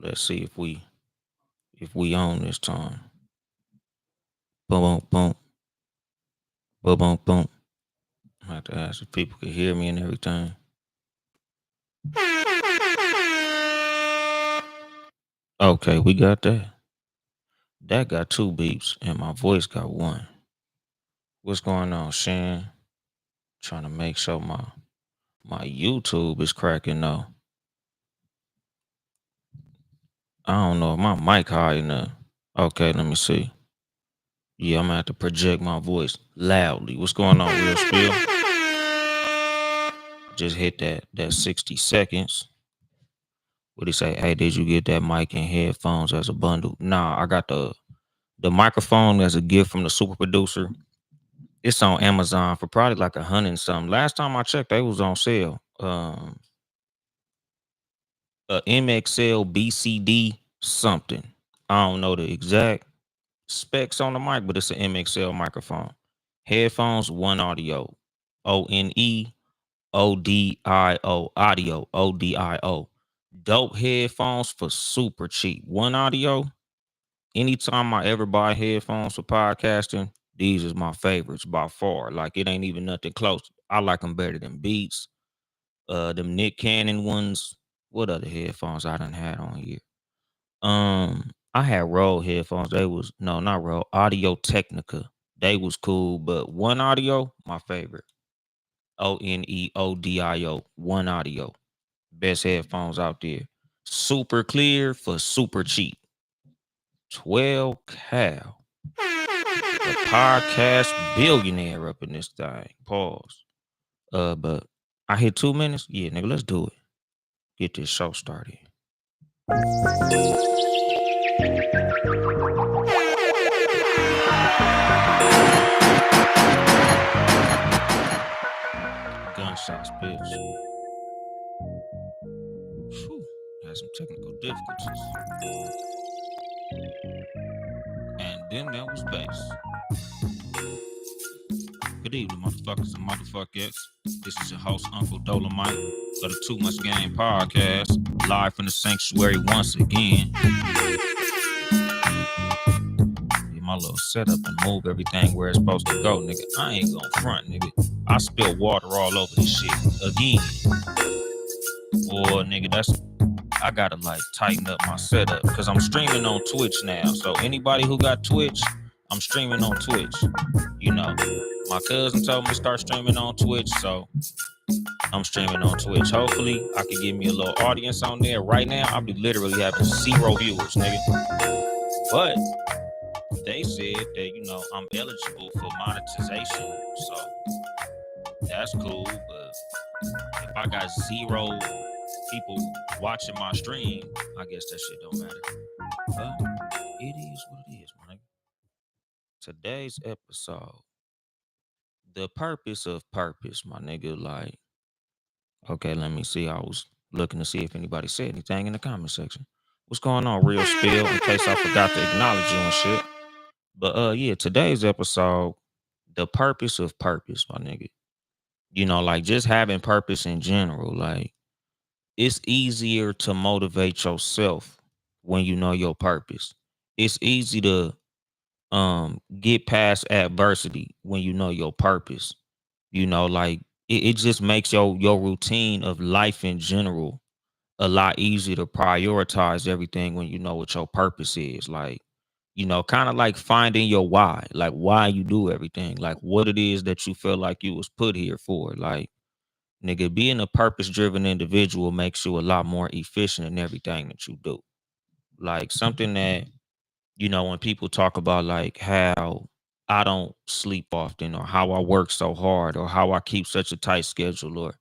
Let's see if we on this time. Boom boom boom boom boom boom. I have to ask if people can hear me and everything. Okay, we got that. That got two beeps and my voice got one. What's going on, Shan? Trying to make sure my YouTube is cracking though. I don't know if my mic high enough. Okay, let me see. Yeah, I'm gonna have to project my voice loudly. What's going on, real spill? Just hit that 60 seconds. What he say? Hey, did you get that mic and headphones as a bundle? Nah, I got the microphone as a gift from the super producer. It's on Amazon for probably like 100 and something. Last time I checked, they was on sale. A MXL BCD something. I don't know the exact specs on the mic, but it's an MXL microphone. Headphones, one audio. ONEODIO audio. ODIO. Dope headphones for super cheap. One audio. Anytime I ever buy headphones for podcasting, these is my favorites by far. Like it ain't even nothing close. I like them better than Beats. Them Nick Cannon ones. What other headphones I done had on here? I had Rode headphones. They was no, not Rode. Audio Technica. They was cool, but One Audio, my favorite. ONEODIO. One Audio. Best headphones out there. Super clear for super cheap. 12 cow. The podcast billionaire up in this thing. Pause. But I hit 2 minutes. Yeah, nigga, let's do it. Get this show started. Gunshots, bitch. Whew, had some technical difficulties. And then there was bass. Good evening, motherfuckers and motherfuckers. This is your host, Uncle Dolemite, of the Too Much Game podcast, live from the sanctuary once again. Get my little setup and move everything where it's supposed to go, nigga. I ain't gonna front, nigga. I spill water all over this shit again. Or, nigga, I gotta like tighten up my setup because I'm streaming on Twitch now. So anybody who got Twitch, I'm streaming on Twitch. You know, my cousin told me to start streaming on Twitch, so I'm streaming on Twitch. Hopefully, I can get me a little audience on there. Right now, I'll be literally having 0 viewers, nigga. But they said that, I'm eligible for monetization, so that's cool. But if I got 0 people watching my stream, I guess that shit don't matter. But it is what it is, my nigga. Today's episode, the purpose of purpose, my nigga. Like, okay, let me see. I was looking to see if anybody said anything in the comment section. What's going on, real spill? In case I forgot to acknowledge you and shit. But yeah, today's episode, the purpose of purpose, my nigga. Like just having purpose in general. Like, it's easier to motivate yourself when you know your purpose. It's easy to get past adversity when you know your purpose. Like it just makes your routine of life in general a lot easier to prioritize everything when you know what your purpose is. Like, kind of like finding your why, like why you do everything, like what it is that you feel like you was put here for. Like, nigga, being a purpose driven individual makes you a lot more efficient in everything that you do. Like something that, when people talk about like how I don't sleep often or how I work so hard or how I keep such a tight schedule or,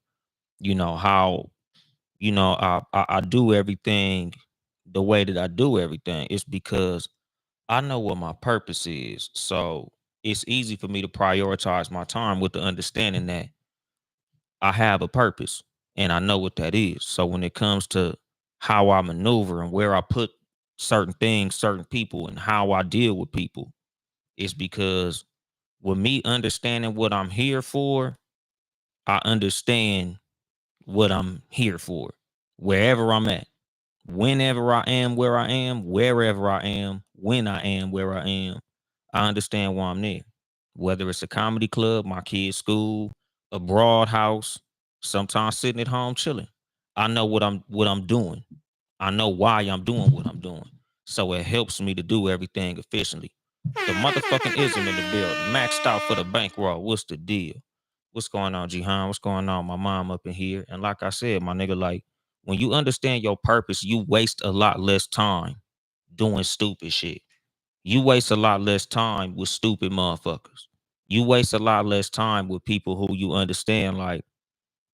how, I do everything the way that I do everything. It's because I know what my purpose is. So it's easy for me to prioritize my time with the understanding that I have a purpose and I know what that is. So when it comes to how I maneuver and where I put certain things, certain people, and how I deal with people, it's because with me understanding what I'm here for, I understand what I'm here for, wherever I'm at. Whenever I am where I am, wherever I am, when I am where I am, I understand why I'm there. Whether it's a comedy club, my kid's school, a broad house, sometimes sitting at home chilling. I know what I'm doing. I know why I'm doing what I'm doing. So it helps me to do everything efficiently. The motherfucking ism in the building. Maxed out for the bankroll. What's the deal? What's going on, Jihan? What's going on? My mom up in here. And like I said, my nigga, like when you understand your purpose, you waste a lot less time doing stupid shit. You waste a lot less time with stupid motherfuckers. You waste a lot less time with people who you understand. Like,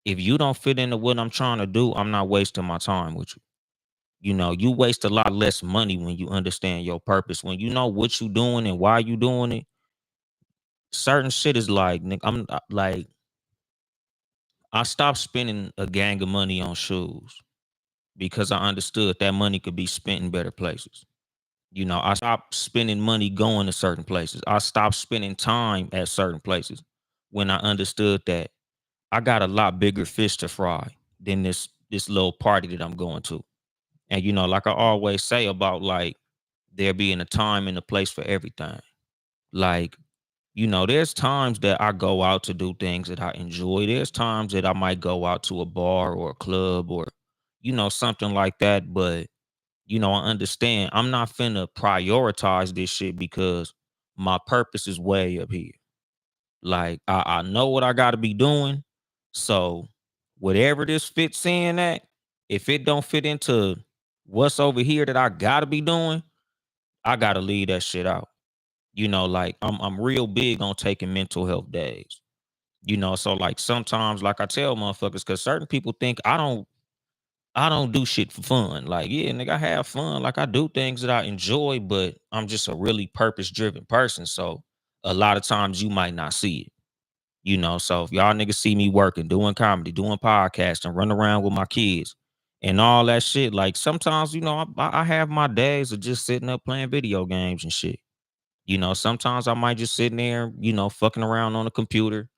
if you don't fit into what I'm trying to do, I'm not wasting my time with you. You know, you waste a lot less money when you understand your purpose. When you know what you doing and why you doing it, certain shit is like, nigga, like, I stopped spending a gang of money on shoes because I understood that money could be spent in better places. You know, I stopped spending money going to certain places. I stopped spending time at certain places when I understood that I got a lot bigger fish to fry than this little party that I'm going to. And you know, like I always say about like there being a time and a place for everything. Like, you know, there's times that I go out to do things that I enjoy. There's times that I might go out to a bar or a club or, you know, something like that. But, you know, I understand I'm not finna prioritize this shit because my purpose is way up here. Like, I know what I gotta be doing. So whatever this fits in at, if it don't fit into what's over here that I gotta be doing, I gotta leave that shit out. You know, like I'm real big on taking mental health days. You know, so like sometimes, like I tell motherfuckers, because certain people think I don't do shit for fun. Like, yeah, nigga, I have fun. Like I do things that I enjoy, but I'm just a really purpose driven person. So a lot of times you might not see it. You know, so if y'all niggas see me working, doing comedy, doing podcasting, run around with my kids and all that shit, like sometimes, you know, I have my days of just sitting up playing video games and shit. You know, sometimes I might just sit there, you know, fucking around on the computer,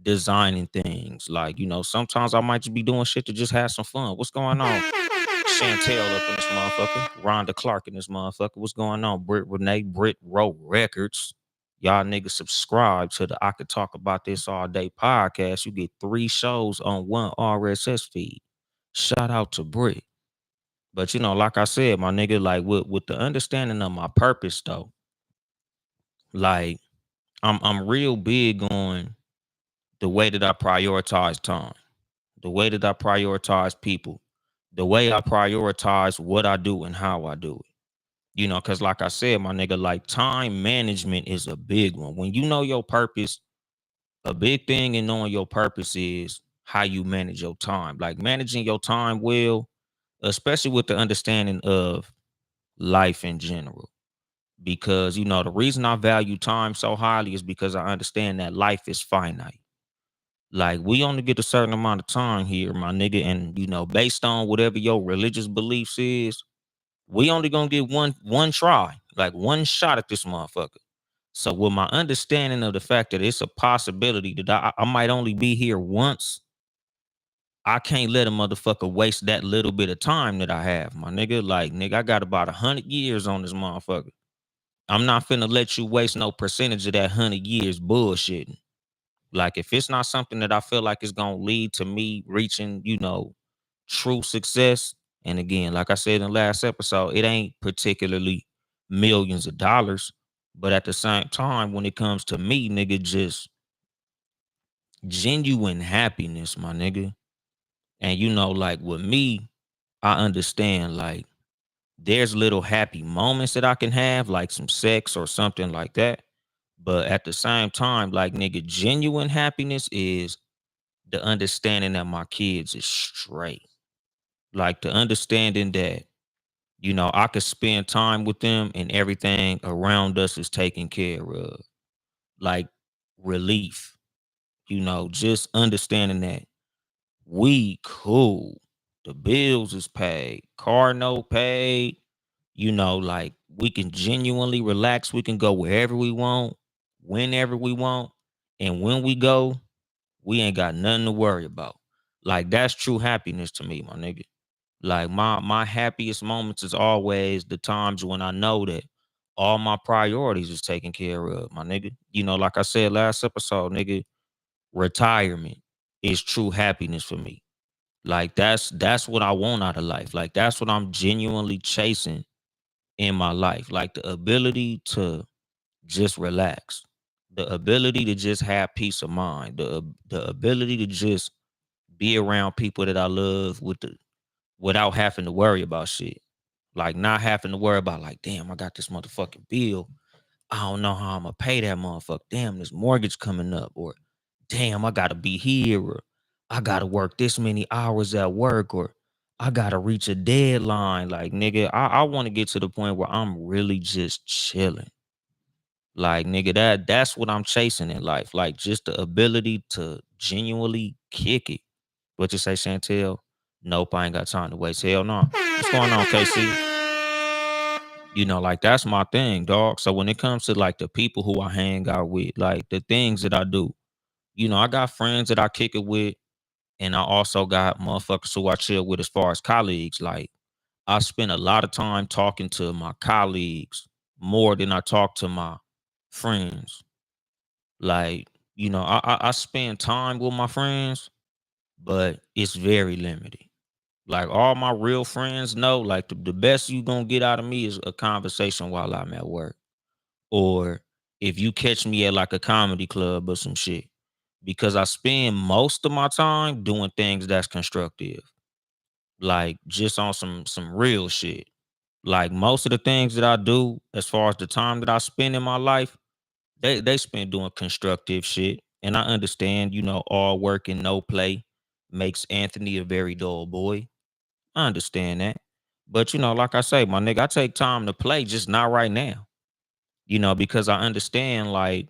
designing things. Like, you know, sometimes I might just be doing shit to just have some fun. What's going on? Chantel up in this motherfucker. Rhonda Clark in this motherfucker. What's going on? Britt Renee, Britt Row Records. Y'all niggas subscribe to the I Could Talk About This All Day podcast. You get 3 shows on one RSS feed. Shout out to Britt. But you know, like I said, my nigga, like with the understanding of my purpose though, like I'm real big on the way that I prioritize time, the way that I prioritize people, the way I prioritize what I do and how I do it. You know, because like I said, my nigga, like time management is a big one. When you know your purpose, a big thing in knowing your purpose is how you manage your time. Like managing your time well, especially with the understanding of life in general. Because, you know, the reason I value time so highly is because I understand that life is finite. Like we only get a certain amount of time here, my nigga. And you know, based on whatever your religious beliefs is, we only gonna get one try, like one shot at this motherfucker. So with my understanding of the fact that it's a possibility that I might only be here once, I can't let a motherfucker waste that little bit of time that I have, my nigga. Like, nigga, I got about 100 years on this motherfucker. I'm not finna let you waste no percentage of that 100 years bullshitting. Like, if it's not something that I feel like is gonna lead to me reaching, you know, true success. And again, like I said in the last episode, it ain't particularly millions of dollars. But at the same time, when it comes to me, nigga, just genuine happiness, my nigga. And you know, like with me, I understand like there's little happy moments that I can have, like some sex or something like that. But at the same time, like nigga, genuine happiness is the understanding that my kids is straight. Like the understanding that, you know, I could spend time with them and everything around us is taken care of. Like relief, you know, just understanding that we cool. The bills is paid, car note paid, you know, like we can genuinely relax. We can go wherever we want, whenever we want. And when we go, we ain't got nothing to worry about. Like that's true happiness to me, my nigga. Like my happiest moments is always the times when I know that all my priorities is taken care of, my nigga. You know, like I said last episode, nigga, retirement is true happiness for me. Like that's what I want out of life. Like that's what I'm genuinely chasing in my life. Like the ability to just relax, the ability to just have peace of mind, the ability to just be around people that I love without having to worry about shit. Like not having to worry about like, damn, I got this motherfucking bill. I don't know how I'm gonna pay that motherfucker. Damn, this mortgage coming up, or damn, I gotta be here, or I gotta work this many hours at work, or I gotta reach a deadline. Like, nigga, I want to get to the point where I'm really just chilling. Like, nigga, that's what I'm chasing in life. Like, just the ability to genuinely kick it. What you say, Chantel? Nope, I ain't got time to waste. Hell no. What's going on, KC? You know, like that's my thing, dog. So when it comes to like the people who I hang out with, like the things that I do, you know, I got friends that I kick it with, and I also got motherfuckers who I chill with as far as colleagues. Like I spend a lot of time talking to my colleagues more than I talk to my friends. Like, you know, I spend time with my friends, but it's very limited. Like all my real friends know, like the best you gonna get out of me is a conversation while I'm at work. Or if you catch me at like a comedy club or some shit. Because I spend most of my time doing things that's constructive. Like just on some real shit. Like most of the things that I do as far as the time that I spend in my life, they spend doing constructive shit. And I understand, you know, all work and no play makes Anthony a very dull boy. I understand that. But you know, like I say, my nigga, I take time to play, just not right now. You know, because I understand, like,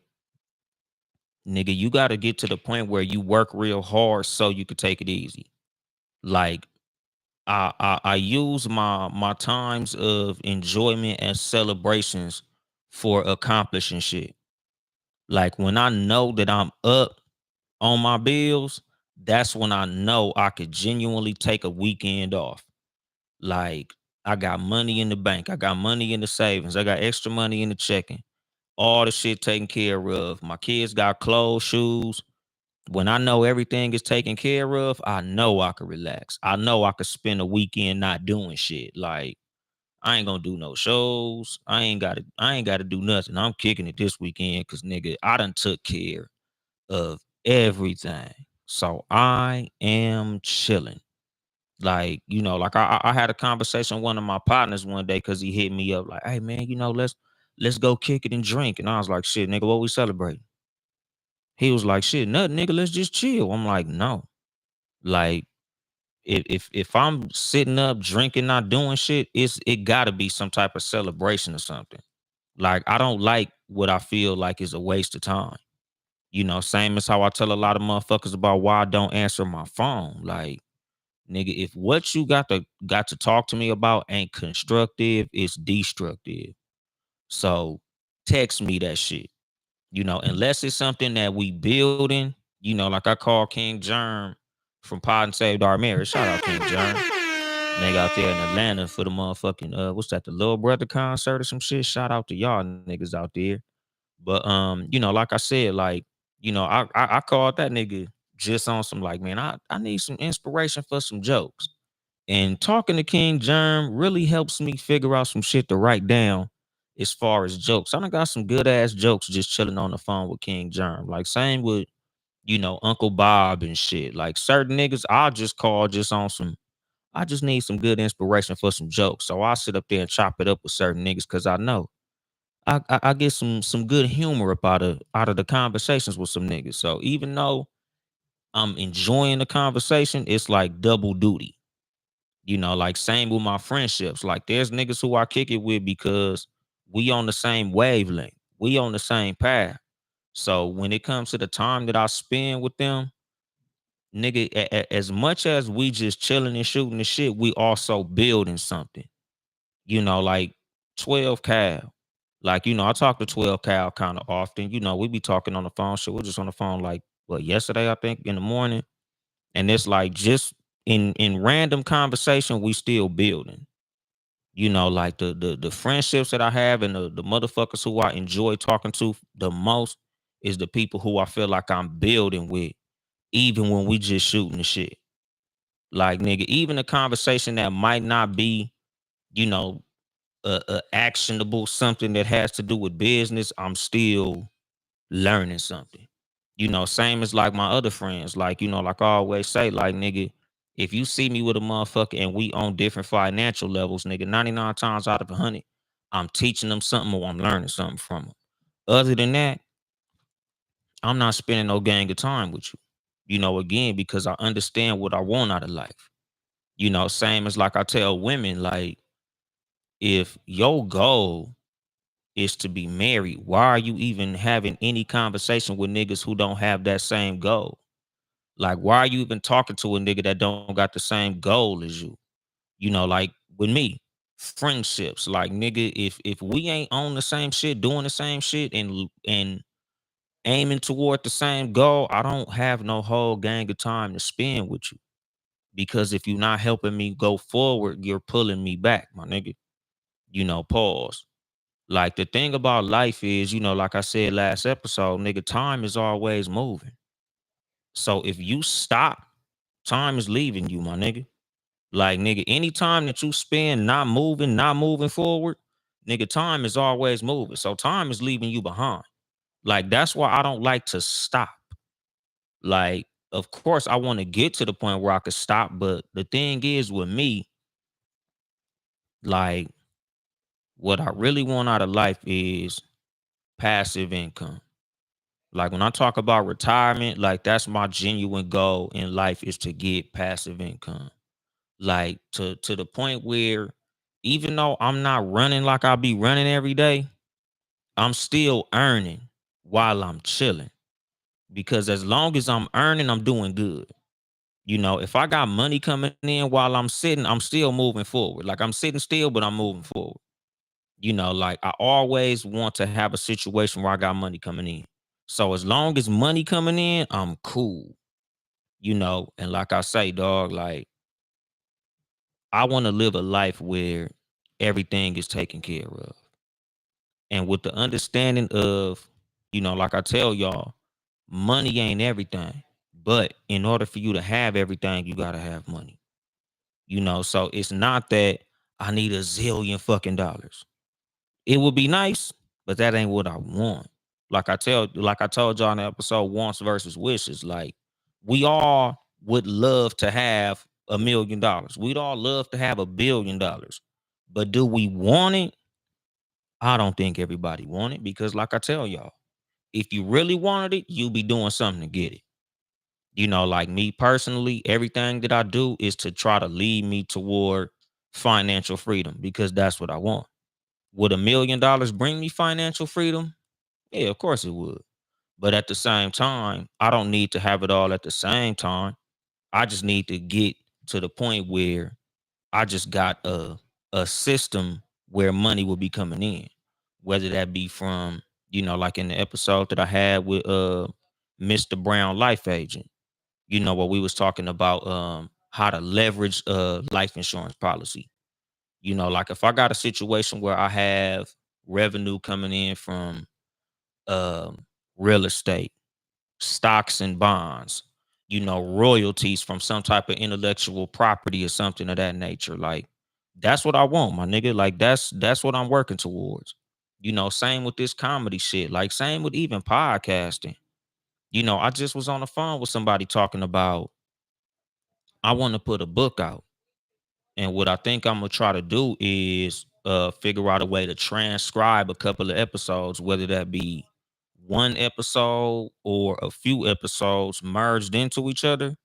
nigga, you got to get to the point where you work real hard so you could take it easy. Like, I use my times of enjoyment as celebrations for accomplishing shit. Like when I know that I'm up on my bills, that's when I know I could genuinely take a weekend off. Like I got money in the bank, I got money in the savings, I got extra money in the checking, all the shit taken care of. My kids got clothes, shoes. When I know everything is taken care of, I know I could relax. I know I could spend a weekend not doing shit. Like I ain't gonna do no shows. I ain't gotta do nothing. I'm kicking it this weekend because nigga, I done took care of everything. So I am chilling. Like, you know, like I had a conversation with one of my partners one day because he hit me up like, hey man, you know, let's go kick it and drink. And I was like, shit, nigga, what we celebrating? He was like, shit, nothing, nigga, let's just chill. I'm like, no. Like, if I'm sitting up drinking, not doing shit, it gotta be some type of celebration or something. Like, I don't like what I feel like is a waste of time. You know, same as how I tell a lot of motherfuckers about why I don't answer my phone. Like, nigga, if what you got to talk to me about ain't constructive, it's destructive. So text me that shit. You know, unless it's something that we building, you know, like I call King Germ from Pod and Saved Our Marriage. Shout out King Germ. Nigga out there in Atlanta for the motherfucking what's that, the little brother concert or some shit. Shout out to y'all niggas out there. But you know, like I said, like, you know, I called that nigga just on some like, man, I need some inspiration for some jokes. And talking to King Germ really helps me figure out some shit to write down as far as jokes. I done got some good ass jokes just chilling on the phone with King Germ. Like same with, you know, Uncle Bob and shit. Like certain niggas I'll just call just on some, I just need some good inspiration for some jokes. So I sit up there and chop it up with certain niggas because I know I get some good humor up out of the conversations with some niggas. So even though I'm enjoying the conversation, it's like double duty. You know, like same with my friendships. Like there's niggas who I kick it with because we on the same wavelength. We on the same path. So when it comes to the time that I spend with them, nigga, as much as we just chilling and shooting the shit, we also building something. You know, like 12 Cal. Like, you know, I talk to 12 Cal kind of often. You know, we be talking on the phone. Shit, we're just on the phone like, what, yesterday, I think, in the morning. And it's like just in random conversation, we still building. Like the friendships that I have and the motherfuckers who I enjoy talking to the most is the people who I feel like I'm building with, even when we just shooting the shit. Like nigga, even a conversation that might not be, you know, a actionable something that has to do with business, I'm still learning something. Same as like my other friends. Like, like I always say, like, nigga, if you see me with a motherfucker and we on different financial levels, nigga, 99 times out of 100, I'm teaching them something or I'm learning something from them. Other than that, I'm not spending no gang of time with you. Again, because I understand what I want out of life. Same as like I tell women, like, if your goal is to be married, why are you even having any conversation with niggas who don't have that same goal? Like, why are you even talking to a nigga that don't got the same goal as you? Like with me, friendships. Like, nigga, if we ain't on the same shit, doing the same shit, and aiming toward the same goal, I don't have no whole gang of time to spend with you. Because if you're not helping me go forward, you're pulling me back, my nigga. Pause. Like the thing about life is, like I said last episode, nigga, time is always moving. So if you stop, time is leaving you, my nigga. Like, nigga, any time that you spend not moving forward, nigga, time is always moving. So time is leaving you behind. Like, that's why I don't like to stop. Like, of course, I want to get to the point where I could stop. But the thing is with me, like, what I really want out of life is passive income. Like when I talk about retirement, like that's my genuine goal in life is to get passive income. Like to the point where even though I'm not running like I be running every day, I'm still earning while I'm chilling. Because as long as I'm earning, I'm doing good. If I got money coming in while I'm sitting, I'm still moving forward. Like I'm sitting still, but I'm moving forward. Like I always want to have a situation where I got money coming in. So as long as money coming in, I'm cool. And like I say, dog, like I want to live a life where everything is taken care of. And with the understanding of, like I tell y'all, money ain't everything. But in order for you to have everything, you gotta have money. So it's not that I need a zillion fucking dollars. It would be nice, but that ain't what I want. Like I told y'all in the episode, wants versus wishes. Like we all would love to have $1 million. We'd all love to have $1 billion. But do we want it? I don't think everybody want it because, like I tell y'all, if you really wanted it, you'll be doing something to get it. Like me personally, everything that I do is to try to lead me toward financial freedom because that's what I want. Would $1 million bring me financial freedom? Yeah, of course it would. But at the same time, I don't need to have it all at the same time. I just need to get to the point where I just got a system where money will be coming in. Whether that be from, like in the episode that I had with Mr. Brown Life Agent, where we was talking about how to leverage a life insurance policy. Like if I got a situation where I have revenue coming in from um real estate, stocks and bonds, royalties from some type of intellectual property or something of that nature. Like that's what I want, my nigga. Like that's what I'm working towards. Same with this comedy shit. Like same with even podcasting. I just was on the phone with somebody talking about I want to put a book out. And what I think I'm gonna try to do is figure out a way to transcribe a couple of episodes, whether that be one episode or a few episodes merged into each other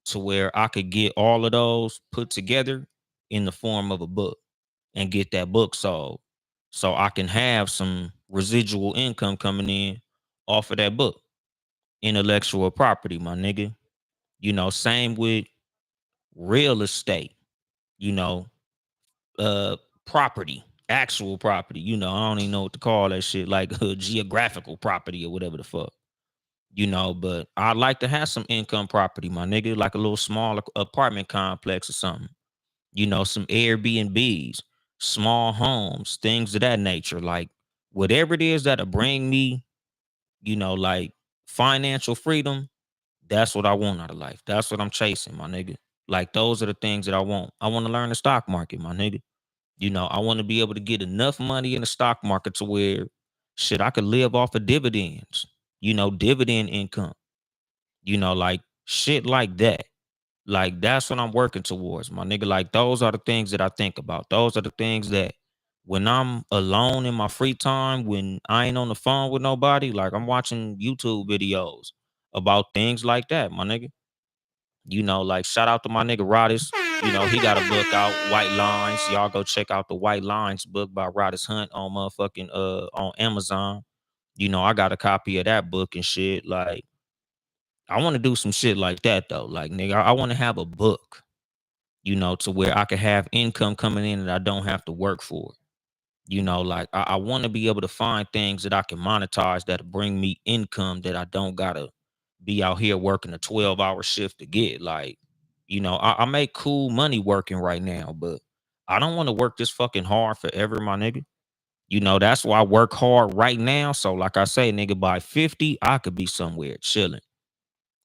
to where I could get all of those put together in the form of a book and get that book sold. So I can have some residual income coming in off of that book. Intellectual property, my nigga. Same with real estate, you know, uh property, actual property. I don't even know what to call that shit, like geographical property or whatever the fuck. But I'd like to have some income property, my nigga, like a little small apartment complex or something. Some Airbnbs, small homes, things of that nature. Like whatever it is that'll bring me, like financial freedom, that's what I want out of life. That's what I'm chasing, my nigga. Like those are the things that I want. I want to learn the stock market, my nigga. I want to be able to get enough money in the stock market to where shit I could live off of dividends, dividend income, like shit like that. Like that's what I'm working towards, my nigga. Like those are the things that I think about. Those are the things that when I'm alone in my free time, when I ain't on the phone with nobody, like I'm watching YouTube videos about things like that, my nigga. Like shout out to my nigga Rodis. He got a book out, White Lines. Y'all go check out the White Lines book by Rodis Hunt on motherfucking on Amazon. I got a copy of that book and shit. Like, I want to do some shit like that though. Like, nigga, I want to have a book, to where I can have income coming in and I don't have to work for it. Like I want to be able to find things that I can monetize that bring me income that I don't gotta be out here working a 12-hour shift to get. Like, I make cool money working right now, but I don't want to work this fucking hard forever, my nigga. That's why I work hard right now. So, like I say, nigga, by 50, I could be somewhere chilling.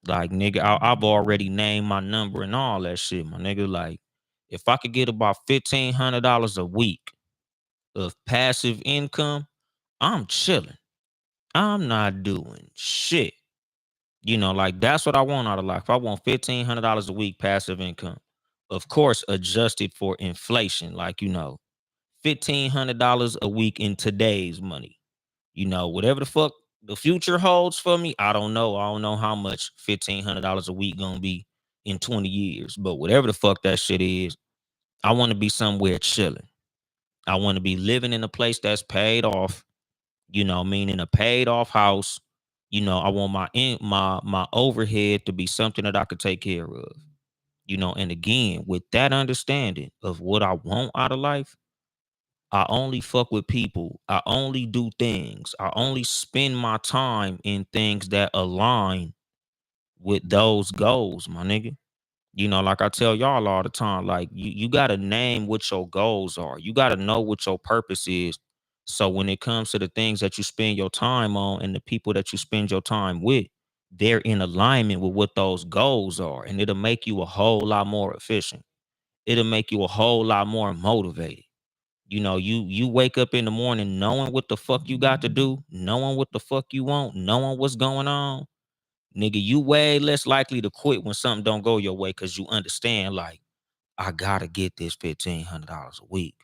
Like, nigga, I've already named my number and all that shit, my nigga. Like, if I could get about $1,500 a week of passive income, I'm chilling. I'm not doing shit. Like that's what I want out of life. I want $1,500 a week passive income. Of course, adjusted for inflation. Like, $1,500 a week in today's money. Whatever the fuck the future holds for me, I don't know. I don't know how much $1,500 a week gonna be in 20 years. But whatever the fuck that shit is, I want to be somewhere chilling. I want to be living in a place that's paid off, meaning a paid off house. I want my overhead to be something that I could take care of. And again, with that understanding of what I want out of life, I only fuck with people. I only do things. I only spend my time in things that align with those goals, my nigga. Like I tell y'all all the time, like you gotta name what your goals are. You gotta know what your purpose is. So when it comes to the things that you spend your time on and the people that you spend your time with, they're in alignment with what those goals are. And it'll make you a whole lot more efficient. It'll make you a whole lot more motivated. You wake up in the morning knowing what the fuck you got to do, knowing what the fuck you want, knowing what's going on. Nigga, you way less likely to quit when something don't go your way because you understand, like, I gotta get this $1,500 a week,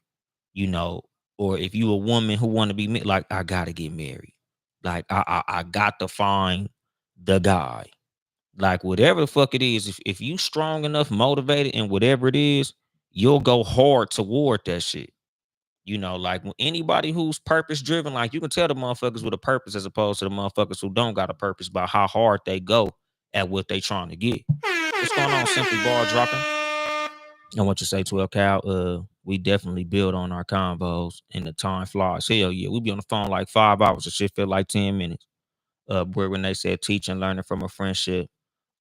you know. Or if you a woman who want to be like, I gotta get married, like I got to find the guy, like whatever the fuck it is. If you strong enough, motivated, and whatever it is, you'll go hard toward that shit. Like when anybody who's purpose driven, like you can tell the motherfuckers with a purpose as opposed to the motherfuckers who don't got a purpose by how hard they go at what they trying to get. What's going on, Simply Bar Dropping? I want you to say 12 Cal. We definitely build on our convos and the time flies. Hell yeah, we be on the phone like 5 hours. The shit feel like 10 minutes. Where when they said teaching, learning from a friendship,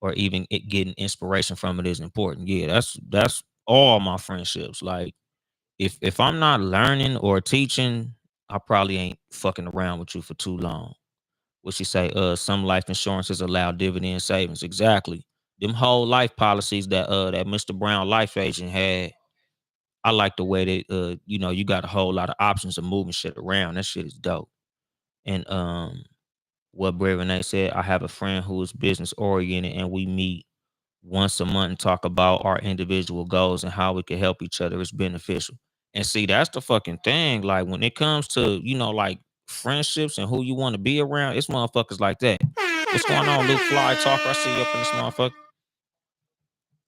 or even it getting inspiration from it is important. Yeah, that's all my friendships. Like if I'm not learning or teaching, I probably ain't fucking around with you for too long. What she say? Some life insurances allow dividend savings. Exactly. Them whole life policies that Mr. Brown life agent had. I like the way that you got a whole lot of options of moving shit around. That shit is dope. And what Bray Renee said, I have a friend who is business oriented and we meet once a month and talk about our individual goals and how we can help each other. It's beneficial. And see, that's the fucking thing. Like when it comes to, like friendships and who you want to be around, it's motherfuckers like that. What's going on, Luke Fly Talker? I see you up in this motherfucker.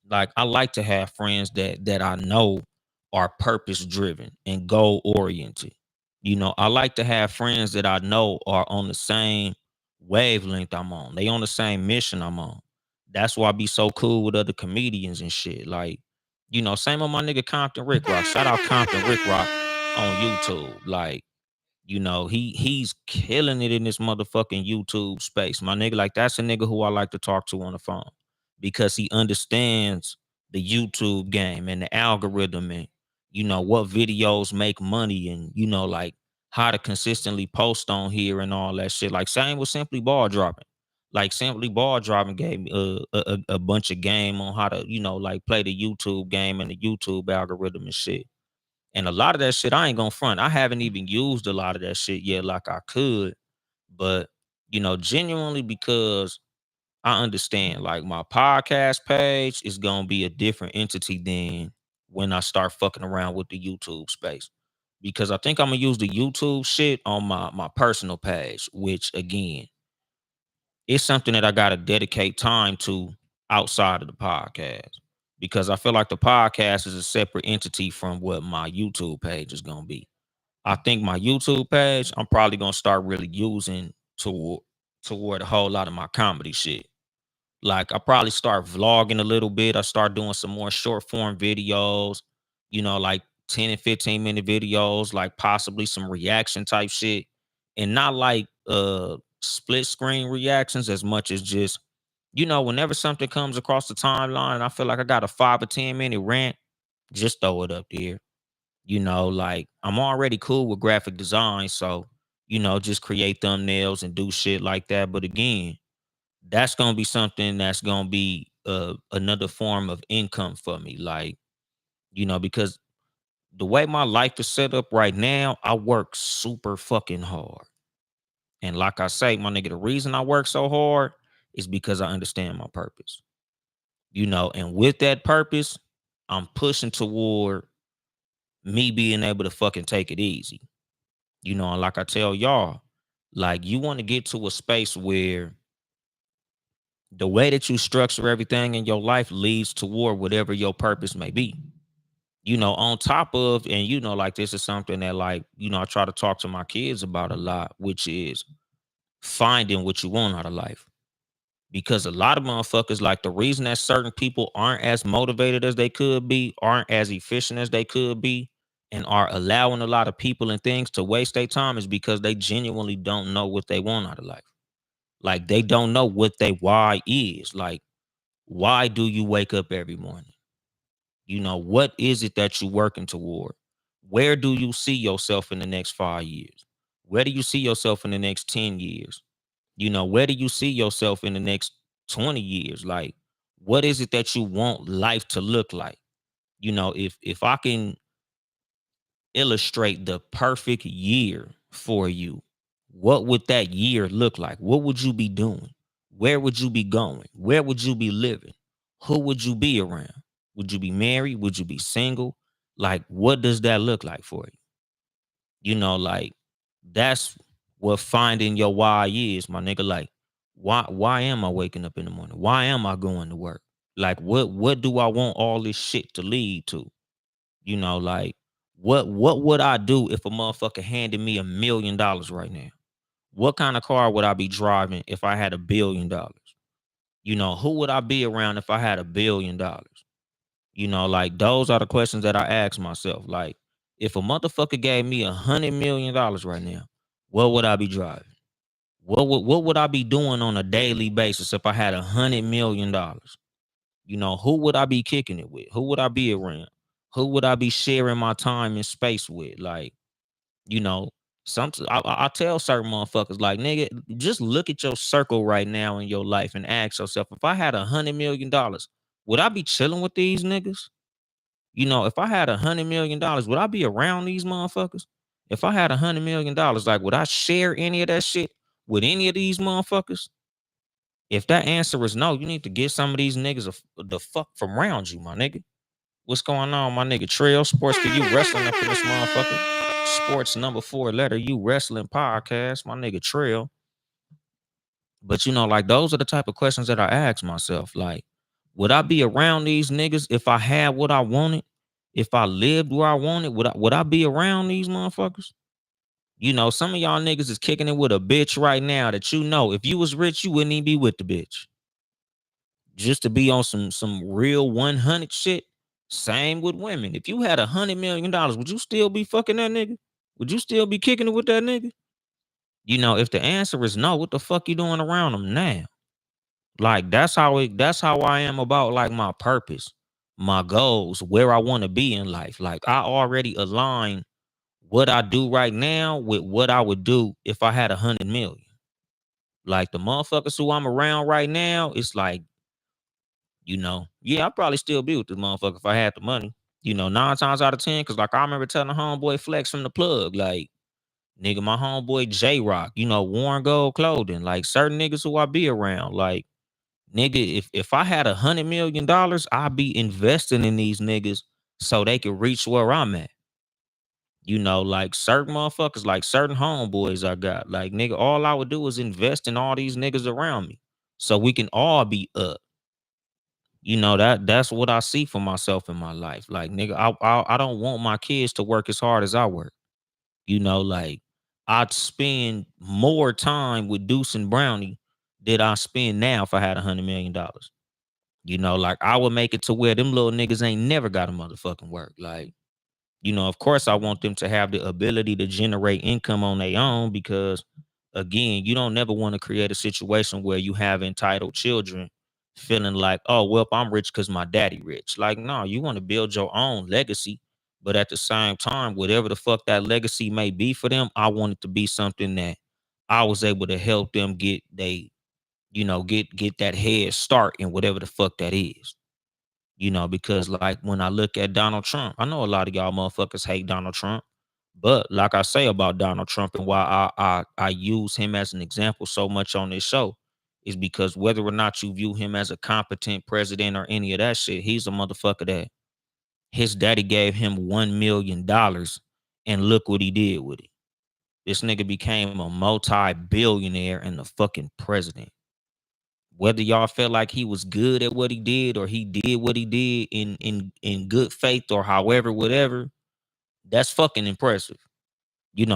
Like I like to have friends that I know are purpose driven and goal oriented. I like to have friends that I know are on the same wavelength I'm on. They on the same mission I'm on. That's why I be so cool with other comedians and shit. Like, same with my nigga Compton Rick Rock. Shout out Compton Rick Rock on YouTube. Like, He's killing it in this motherfucking YouTube space. My nigga, like that's a nigga who I like to talk to on the phone because he understands the YouTube game and the algorithm and what videos make money and like how to consistently post on here and all that shit. Like same with Simply Ball Dropping. Like Simply Ball Dropping gave me a bunch of game on how to like play the YouTube game and the YouTube algorithm and shit. And a lot of that shit, I ain't gonna front. I haven't even used a lot of that shit yet, like I could. But, genuinely because I understand, like my podcast page is gonna be a different entity than when I start fucking around with the YouTube space. Because I think I'm gonna use the YouTube shit on my personal page, which again, it's something that I gotta dedicate time to outside of the podcast. Because I feel like the podcast is a separate entity from what my YouTube page is gonna be. I think my YouTube page, I'm probably gonna start really using toward a whole lot of my comedy shit. Like I probably start vlogging a little bit. I start doing some more short form videos, like 10 and 15-minute videos, like possibly some reaction type shit. And not like split screen reactions as much as just, whenever something comes across the timeline and I feel like I got a 5 or 10 minute rant, just throw it up there. Like I'm already cool with graphic design, so just create thumbnails and do shit like that. But again, that's gonna be something that's gonna be another form of income for me. Like, because the way my life is set up right now, I work super fucking hard. And like I say, my nigga, the reason I work so hard is because I understand my purpose. And with that purpose, I'm pushing toward me being able to fucking take it easy. And like I tell y'all, like you want to get to a space where the way that you structure everything in your life leads toward whatever your purpose may be. On top of, and like this is something that like, I try to talk to my kids about a lot, which is finding what you want out of life. Because a lot of motherfuckers, like the reason that certain people aren't as motivated as they could be, aren't as efficient as they could be, and are allowing a lot of people and things to waste their time is because they genuinely don't know what they want out of life. Like they don't know what they why is. Like, why do you wake up every morning? What is it that you're working toward? Where do you see yourself in the next 5 years? Where do you see yourself in the next 10 years? Where do you see yourself in the next 20 years? Like, what is it that you want life to look like? If I can illustrate the perfect year for you, what would that year look like? What would you be doing? Where would you be going? Where would you be living? Who would you be around? Would you be married? Would you be single? Like, what does that look like for you? Like that's what finding your why is, my nigga. Like, why am I waking up in the morning? Why am I going to work? Like, what do I want all this shit to lead to? Like what would I do if a motherfucker handed me $1 million right now? What kind of car would I be driving if I had $1 billion? Who would I be around if I had $1 billion? Like those are the questions that I ask myself. Like, if a motherfucker gave me $100 million right now, what would I be driving? What would I be doing on a daily basis if I had $100 million? Who would I be kicking it with? Who would I be around? Who would I be sharing my time and space with? Like, you know, I tell certain motherfuckers, like, nigga, just look at your circle right now in your life and ask yourself, if I had $100 million, would I be chilling with these niggas? If I had $100 million, would I be around these motherfuckers? If I had $100 million, like, would I share any of that shit with any of these motherfuckers? If that answer is no, you need to get some of these niggas the fuck from around you, my nigga. What's going on, my nigga? Trail Sports for You Wrestling up in this motherfucker. Sports number 4 letter You Wrestling podcast, my nigga Trail. But like those are the type of questions that I ask myself. Like, would I be around these niggas if I had what I wanted? If I lived where I wanted, would I be around these motherfuckers? Some of y'all niggas is kicking it with a bitch right now that if you was rich, you wouldn't even be with the bitch. Just to be on some real 100 shit. Same with women. If you had $100 million, would you still be fucking that nigga? Would you still be kicking it with that nigga? If the answer is no, what the fuck you doing around him now? Like that's how I am about like my purpose, my goals, where I want to be in life. Like I already align what I do right now with what I would do if I had 100 million. Like the motherfuckers who I'm around right now, it's like, yeah, I'd probably still be with this motherfucker if I had the money. 9 times out of 10, because like I remember telling homeboy Flex from the plug, like, nigga, my homeboy J Rock, Warren Gold clothing, like certain niggas who I be around, like, nigga, if I had $100 million, I'd be investing in these niggas so they could reach where I'm at. Like certain motherfuckers, like certain homeboys I got, like nigga, all I would do is invest in all these niggas around me so we can all be up. That's what I see for myself in my life. Like nigga, I don't want my kids to work as hard as I work. Like I'd spend more time with Deuce and Brownie than I spend now if I had $100 million. Like I would make it to where them little niggas ain't never got a motherfucking work. Like, of course I want them to have the ability to generate income on their own because again, you don't never want to create a situation where you have entitled children feeling like, oh, well, I'm rich because my daddy rich. Like, no, you want to build your own legacy. But at the same time, whatever the fuck that legacy may be for them, I want it to be something that I was able to help them get get that head start in whatever the fuck that is. Because like when I look at Donald Trump, I know a lot of y'all motherfuckers hate Donald Trump, but like I say about Donald Trump and why I use him as an example so much on this show is because whether or not you view him as a competent president or any of that shit, he's a motherfucker that his daddy gave him $1 million and look what he did with it. This nigga became a multi-billionaire and the fucking president. Whether y'all felt like he was good at what he did or he did what he did in good faith or however, whatever, that's fucking impressive.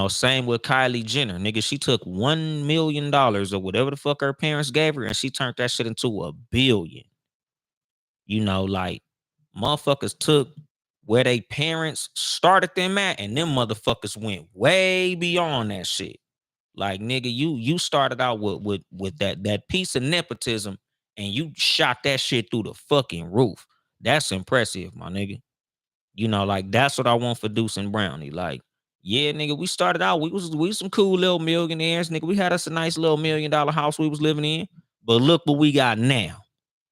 Same with Kylie Jenner. Nigga, she took $1 million or whatever the fuck her parents gave her and she turned that shit into $1 billion. Like motherfuckers took where they parents started them at and them motherfuckers went way beyond that shit. Like nigga, you started out with that piece of nepotism and you shot that shit through the fucking roof. That's impressive, my nigga. Like that's what I want for Deuce and Brownie. Like, yeah, nigga, we started out, we some cool little millionaires, nigga. We had us a nice little $1 million house we was living in. But look what we got now.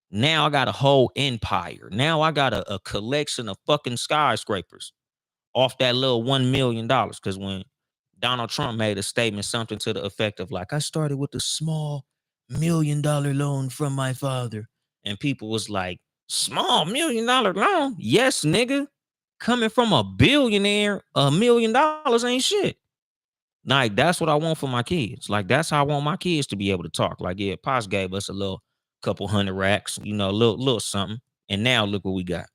Now I got a whole empire. Now I got a collection of fucking skyscrapers off that little $1 million. Cause when Donald Trump made a statement, something to the effect of like, I started with a small $1 million loan from my father. And people was like, small $1 million loan? Yes, nigga. Coming from a billionaire, $1 million ain't shit. Like, that's what I want for my kids. Like, that's how I want my kids to be able to talk. Like, yeah, Pops gave us a little couple hundred racks, little something. And now look what we got.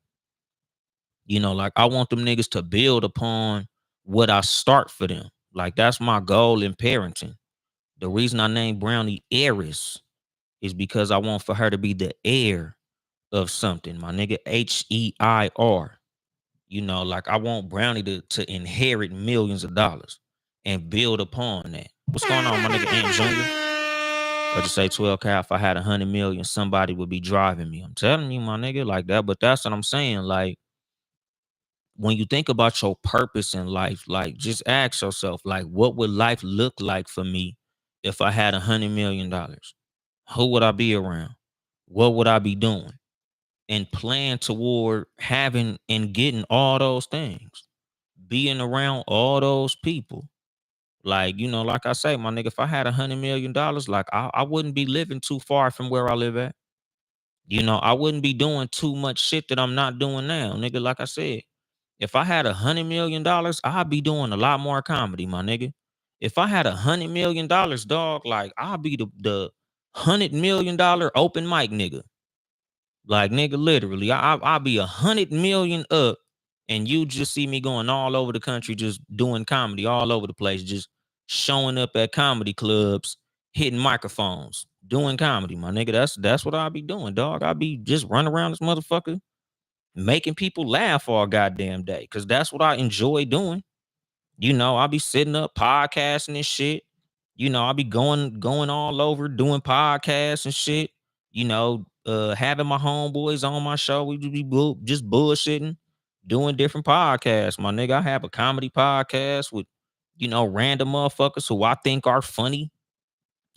Like I want them niggas to build upon what I start for them. Like that's my goal in parenting. The reason I named Brownie Heiress is because I want for her to be the heir of something. My nigga, HEIR. Like I want Brownie to inherit millions of dollars and build upon that. What's going on, my nigga Ant Jr.? I just say 12K. If I had 100 million, somebody would be driving me. I'm telling you, my nigga, like that. But that's what I'm saying. Like, when you think about your purpose in life, like just ask yourself, like, what would life look like for me if I had $100 million? Who would I be around? What would I be doing? And plan toward having and getting all those things, being around all those people. Like, like I say, my nigga, if I had $100 million, like I wouldn't be living too far from where I live at. I wouldn't be doing too much shit that I'm not doing now, nigga. Like I said, if I had $100 million, I'd be doing a lot more comedy, my nigga. If I had $100 million, dog, like I'd be the $100 million open mic nigga. Like nigga, literally, I'll be 100 million up, and you just see me going all over the country, just doing comedy all over the place, just showing up at comedy clubs, hitting microphones, doing comedy, my nigga. That's what I'll be doing, dog. I'll be just running around this motherfucker making people laugh all goddamn day, because that's what I enjoy doing. I be sitting up podcasting and shit. I be going all over doing podcasts and shit. Having my homeboys on my show. We just be just bullshitting, doing different podcasts. My nigga, I have a comedy podcast with, random motherfuckers who I think are funny.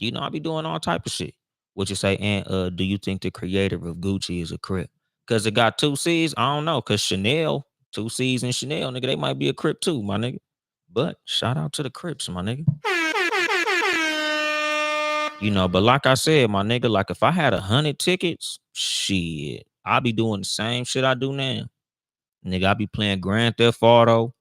I be doing all type of shit. What you say? And do you think the creator of Gucci is a crip? Cause it got two C's? I don't know. Cause Chanel, two C's in Chanel, nigga, they might be a crip too, my nigga. But shout out to the Crips, my nigga. But like I said, my nigga, like if I had 100 tickets, shit, I be doing the same shit I do now. Nigga, I be playing Grand Theft Auto.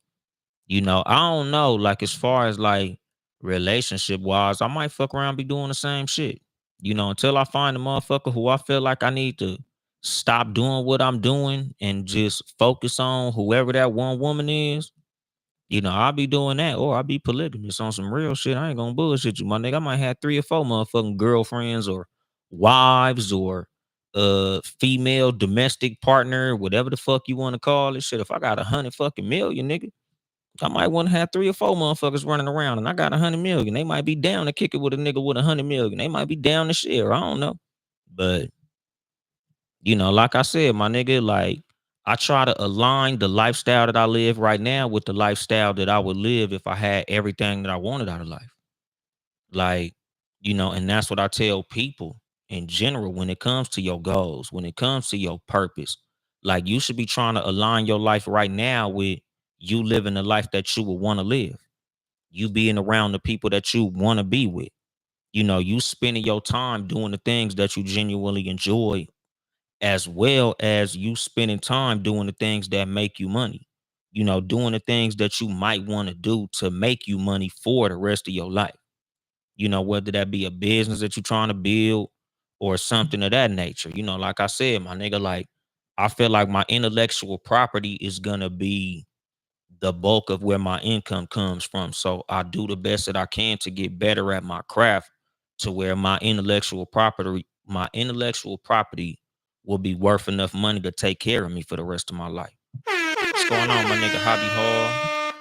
I don't know, like as far as like relationship wise, I might fuck around be doing the same shit. Until I find a motherfucker who I feel like I need to stop doing what I'm doing and just focus on whoever that one woman is. I'll be doing that, or I'll be polygamous on some real shit. I ain't gonna bullshit you, my nigga. I might have 3 or 4 motherfucking girlfriends or wives or female domestic partner, whatever the fuck you want to call it. Shit, if I got 100 fucking million, nigga, I might want to have 3 or 4 motherfuckers running around, and I got 100 million. They might be down to kick it with a nigga with 100 million. They might be down to share. I don't know, but like I said, my nigga, like I try to align the lifestyle that I live right now with the lifestyle that I would live if I had everything that I wanted out of life. Like, and that's what I tell people in general when it comes to your goals, when it comes to your purpose. Like, you should be trying to align your life right now with you living the life that you would want to live. You being around the people that you want to be with. You spending your time doing the things that you genuinely enjoy, as well as you spending time doing the things that make you money. Doing the things that you might want to do to make you money for the rest of your life. Whether that be a business that you're trying to build or something of that nature. Like I said, my nigga, like I feel like my intellectual property is gonna be the bulk of where my income comes from. So I do the best that I can to get better at my craft to where my intellectual property will be worth enough money to take care of me for the rest of my life. What's going on, my nigga Hobby Hall?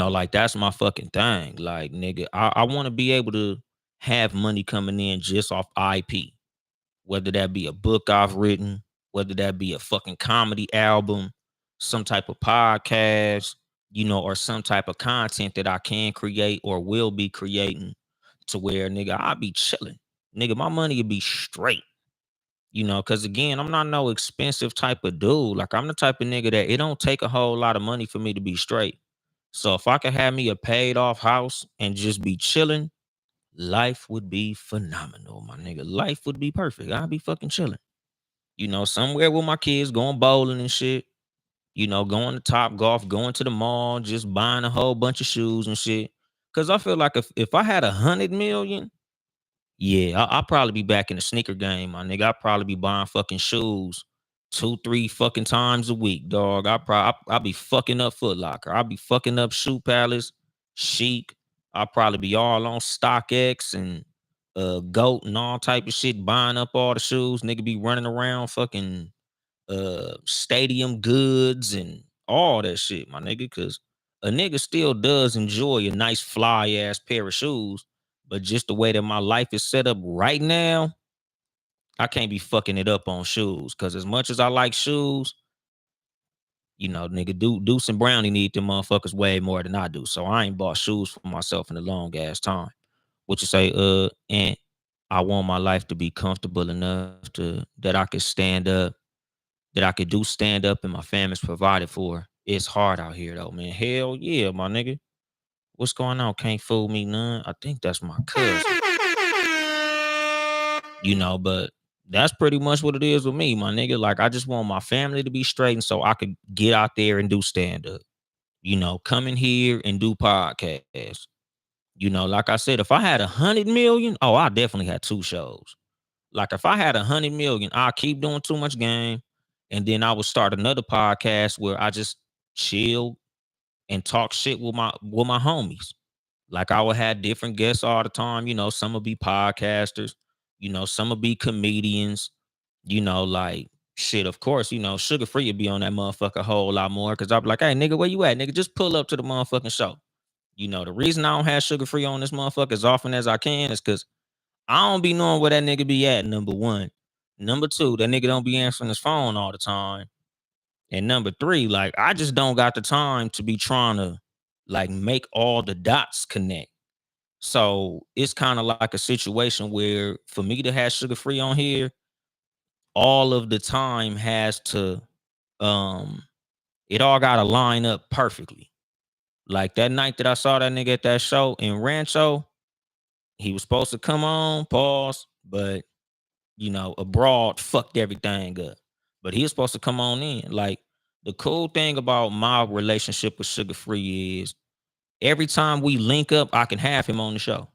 Like that's my fucking thing. Like, nigga, I want to be able to have money coming in just off IP, whether that be a book I've written, whether that be a fucking comedy album, some type of podcast, or some type of content that I can create or will be creating to where, nigga, I'll be chilling. Nigga, my money will be straight. Because again, I'm not no expensive type of dude. Like, I'm the type of nigga that it don't take a whole lot of money for me to be straight. So if I could have me a paid off house and just be chilling, life would be phenomenal, my nigga. Life would be perfect. I'd be fucking chilling. Somewhere with my kids going bowling and shit. Going to Top Golf, going to the mall, just buying a whole bunch of shoes and shit. Cause I feel like if I had 100 million, yeah, I'll probably be back in the sneaker game, my nigga. I'll probably be buying fucking shoes 2, 3 fucking times a week, dog. I'll be fucking up Foot Locker. I'll be fucking up Shoe Palace, Chic. I'll probably be all on StockX and Goat and all type of shit, buying up all the shoes. Nigga be running around fucking Stadium Goods and all that shit, my nigga. Cause a nigga still does enjoy a nice fly ass pair of shoes. But just the way that my life is set up right now, I can't be fucking it up on shoes. Cause as much as I like shoes, nigga, Deuce and Brownie need them motherfuckers way more than I do. So I ain't bought shoes for myself in a long ass time. What you say, and I want my life to be comfortable enough to that I could stand up, that I could do stand up and my family's provided for. It's hard out here though, man. Hell yeah, my nigga. What's going on? Can't fool me none. I think that's my cousin. But that's pretty much what it is with me, my nigga. Like, I just want my family to be straight and so I could get out there and do stand up. Come in here and do podcasts. Like I said, if I had 100 million, oh, I definitely had 2 shows. Like, if I had 100 million, I'll keep doing too much game. And then I would start another podcast where I just chill and talk shit with my homies. Like, I would have different guests all the time. Some would be podcasters, some would be comedians, like shit, of course, Sugar Free would be on that motherfucker a whole lot more. Cause I'll be like, hey, nigga, where you at? Nigga, just pull up to the motherfucking show. The reason I don't have Sugar Free on this motherfucker as often as I can is because I don't be knowing where that nigga be at, number one. Number two, that nigga don't be answering his phone all the time. And number three, like, I just don't got the time to be trying to like make all the dots connect. So it's kind of like a situation where for me to have Sugar Free on here, all of the time has to um it all gotta line up perfectly. Like that night that I saw that nigga at that show in Rancho, he was supposed to come on, pause, but abroad fucked everything up. But he was supposed to come on in. Like the cool thing about my relationship with Sugar Free is every time we link up, I can have him on the show.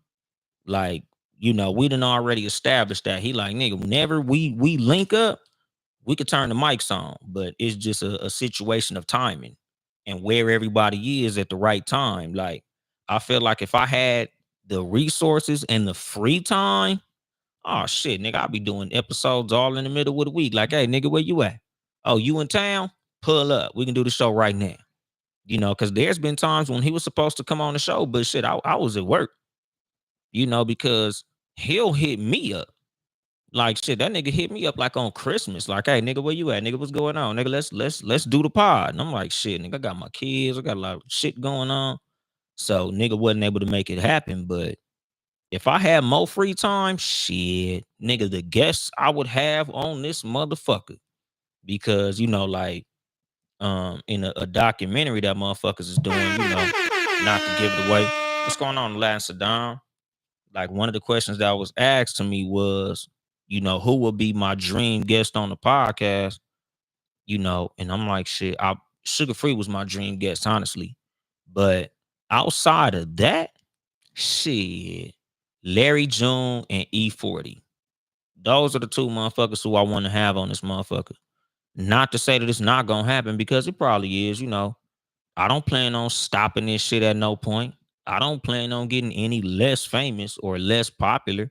Like, we done already established that. He like, nigga, whenever we link up, we could turn the mics on, but it's just a situation of timing and where everybody is at the right time. Like, I feel like if I had the resources and the free time, oh shit, nigga, I'll be doing episodes all in the middle of the week. Like, hey, nigga, where you at? Oh, you in town? Pull up. We can do the show right now. Because there's been times when he was supposed to come on the show, but shit, I was at work, because he'll hit me up. Like shit, that nigga hit me up like on Christmas. Like, hey, nigga, where you at? Nigga, what's going on? Nigga, let's do the pod. And I'm like, shit, nigga, I got my kids, I got a lot of shit going on. So nigga wasn't able to make it happen. But if I had more free time, shit, nigga, the guests I would have on this motherfucker. Because, like, in a documentary that motherfuckers is doing, not to give it away. What's going on, Lance Saddam? Like one of the questions that was asked to me was, who would be my dream guest on the podcast? And I'm like, shit, Sugar Free was my dream guest, honestly. But outside of that, shit, Larry June and E40. Those are the two motherfuckers who I want to have on this motherfucker. Not to say that it's not gonna happen, because it probably is, I don't plan on stopping this shit at no point. I don't plan on getting any less famous or less popular.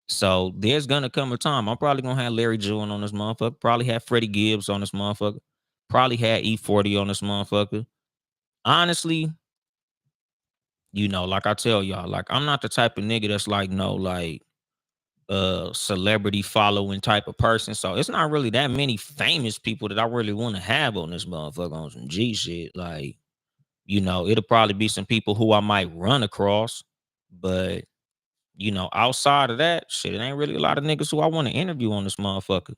So there's gonna come a time. I'm probably gonna have Larry June on this motherfucker. Probably have Freddie Gibbs on this motherfucker. Probably had E40 on this motherfucker. Honestly, like I tell y'all, like I'm not the type of nigga that's like no like celebrity following type of person. So it's not really that many famous people that I really want to have on this motherfucker on some G shit. Like, it'll probably be some people who I might run across, but outside of that, shit, it ain't really a lot of niggas who I want to interview on this motherfucker.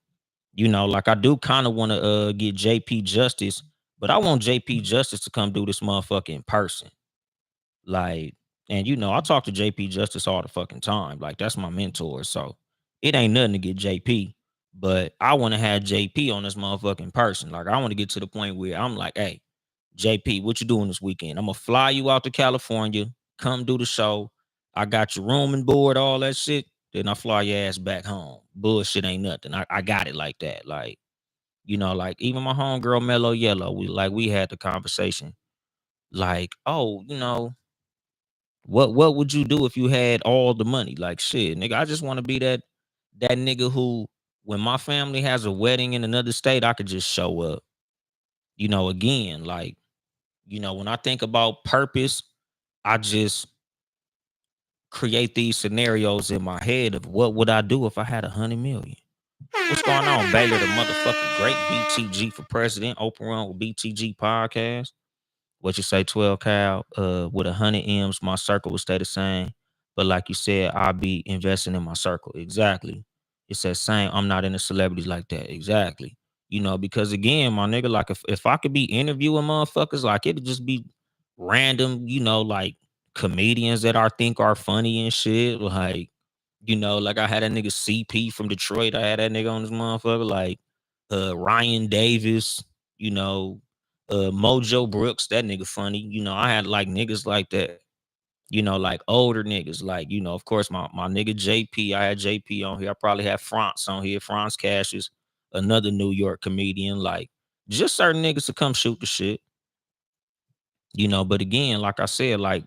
Like I do kind of want to get JP Justice, but I want JP Justice to come do this motherfucker in person. Like, and I talk to JP Justice all the fucking time. Like, that's my mentor. So it ain't nothing to get JP, but I want to have JP on this motherfucking person. Like, I want to get to the point where I'm like, hey, JP, what you doing this weekend? I'm gonna fly you out to California, come do the show. I got your room and board, all that shit. Then I fly your ass back home. Bullshit ain't nothing. I got it like that. Like, like even my homegirl Mellow Yellow, we had the conversation. Like, oh, what would you do if you had all the money? Like, shit, nigga, I just want to be that nigga who, when my family has a wedding in another state, I could just show up. Again, like, when I think about purpose, I just create these scenarios in my head of what would I do if I had 100 million. What's going on, Baylor, the motherfucking great BTG for president, open run with BTG podcast? What you say, 12 Cal, with 100 M's, my circle will stay the same. But like you said, I'll be investing in my circle. Exactly. It's that same. I'm not into celebrities like that. Exactly. Because again, my nigga, like if I could be interviewing motherfuckers, like it'd just be random, like comedians that I think are funny and shit. Like, like I had that nigga CP from Detroit. I had that nigga on this motherfucker. Like Ryan Davis, you know, Mojo Brooks, that nigga funny. I had like niggas like that, like older niggas, like, of course, my nigga JP. I had JP on here. I probably had France on here. France Cash is another New York comedian. Like, just certain niggas to come shoot the shit, but again, like I said, like,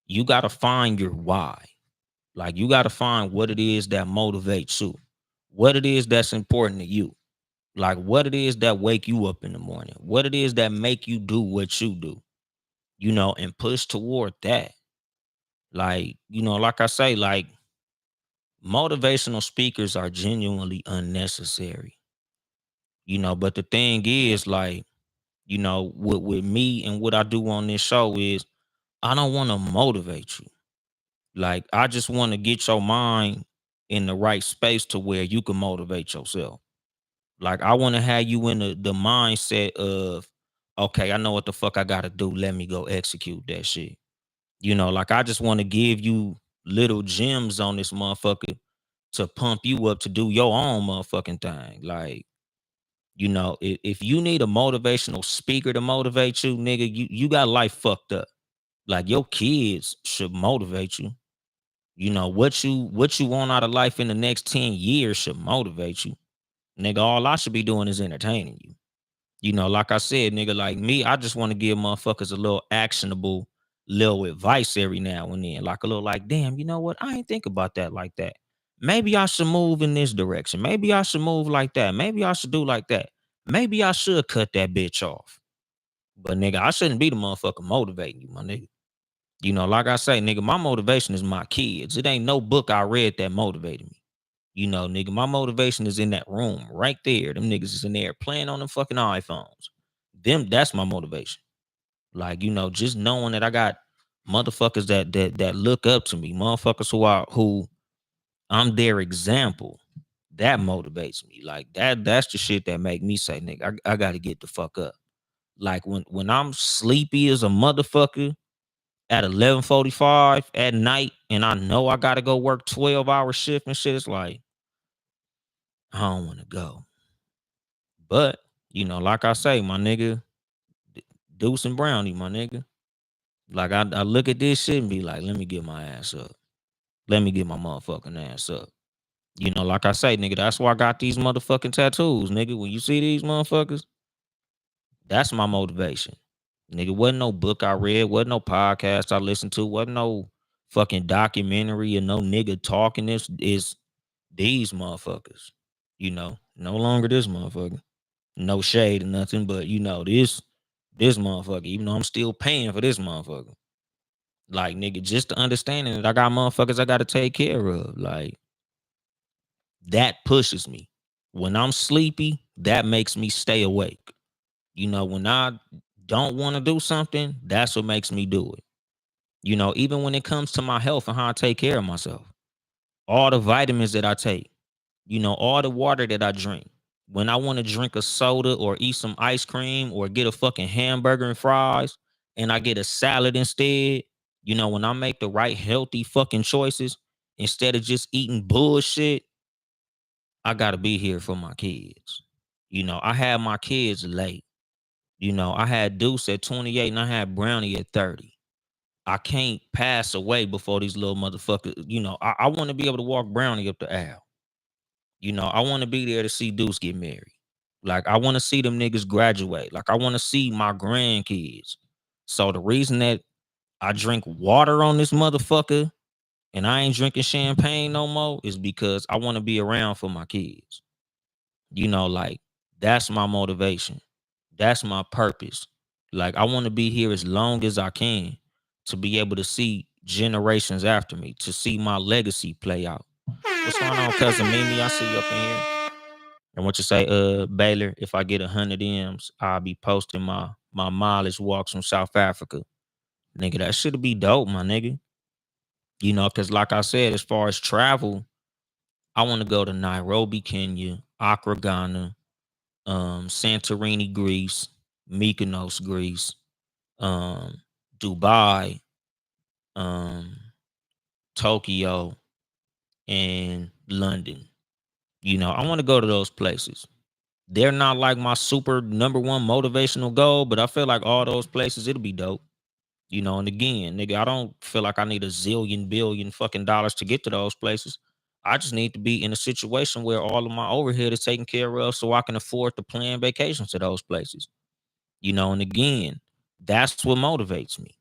you gotta find your why. Like, you gotta find what it is that motivates you, what it is that's important to you. Like what it is that wake you up in the morning, what it is that make you do what you do, and push toward that. Like, like I say, like motivational speakers are genuinely unnecessary, but the thing is, like, with me and what I do on this show is I don't want to motivate you. Like, I just want to get your mind in the right space to where you can motivate yourself. Like, I want to have you in the mindset of, okay, I know what the fuck I gotta do. Let me go execute that shit. Like I just want to give you little gems on this motherfucker to pump you up to do your own motherfucking thing. Like, if you need a motivational speaker to motivate you, nigga, you got life fucked up. Like your kids should motivate you. What you want out of life in the next 10 years should motivate you. Nigga, all I should be doing is entertaining you. Like I said, nigga, like me, I just want to give motherfuckers a little actionable little advice every now and then. Like a little like, damn, you know what? I ain't think about that like that. Maybe I should move in this direction. Maybe I should move like that. Maybe I should do like that. Maybe I should cut that bitch off. But nigga, I shouldn't be the motherfucker motivating you, my nigga. Like I say, nigga, my motivation is my kids. It ain't no book I read that motivated me. Nigga, my motivation is in that room right there. Them niggas is in there playing on them fucking iPhones. That's my motivation. Like, just knowing that I got motherfuckers that look up to me, motherfuckers who I'm their example. That motivates me. Like that's the shit that make me say, nigga, I gotta get the fuck up. Like when I'm sleepy as a motherfucker at 11:45 at night and I know I gotta go work 12-hour shift and shit, it's like I don't want to go. But, like I say, my nigga, Deuce and Brownie, my nigga. Like I look at this shit and be like, let me get my ass up. Let me get my motherfucking ass up. Like I say, nigga, that's why I got these motherfucking tattoos, nigga. When you see these motherfuckers, that's my motivation. Nigga, wasn't no book I read, wasn't no podcast I listened to, wasn't no fucking documentary or no nigga talking. This is these motherfuckers. No longer this motherfucker. No shade or nothing, but this motherfucker, even though I'm still paying for this motherfucker. Like, nigga, just the understanding that I got motherfuckers I gotta take care of. Like, that pushes me. When I'm sleepy, that makes me stay awake. When I don't want to do something, that's what makes me do it. Even when it comes to my health and how I take care of myself. All the vitamins that I take, all the water that I drink. When I want to drink a soda or eat some ice cream or get a fucking hamburger and fries and I get a salad instead, when I make the right healthy fucking choices instead of just eating bullshit, I got to be here for my kids. I had my kids late. I had Deuce at 28 and I had Brownie at 30. I can't pass away before these little motherfuckers. I want to be able to walk Brownie up the aisle. I want to be there to see Deuce get married. Like, I want to see them niggas graduate. Like, I want to see my grandkids. So the reason that I drink water on this motherfucker and I ain't drinking champagne no more is because I want to be around for my kids. Like, that's my motivation. That's my purpose. Like, I want to be here as long as I can to be able to see generations after me, to see my legacy play out. What's going on, cousin Mimi? I see you up in here. And what you say, Baylor, if I get 100 M's, I'll be posting my mileage walks from South Africa. Nigga, that should be dope, my nigga. Because like I said, as far as travel, I want to go to Nairobi, Kenya, Accra, Ghana, Santorini, Greece, Mykonos, Greece, Dubai, um, Tokyo, and London. I want to go to those places. They're not like my super number one motivational goal, but I feel like all those places, it'll be dope. And again, nigga, I don't feel like I need a zillion billion fucking dollars to get to those places. I just need to be in a situation where all of my overhead is taken care of so I can afford to plan vacations to those places. And again, that's what motivates me.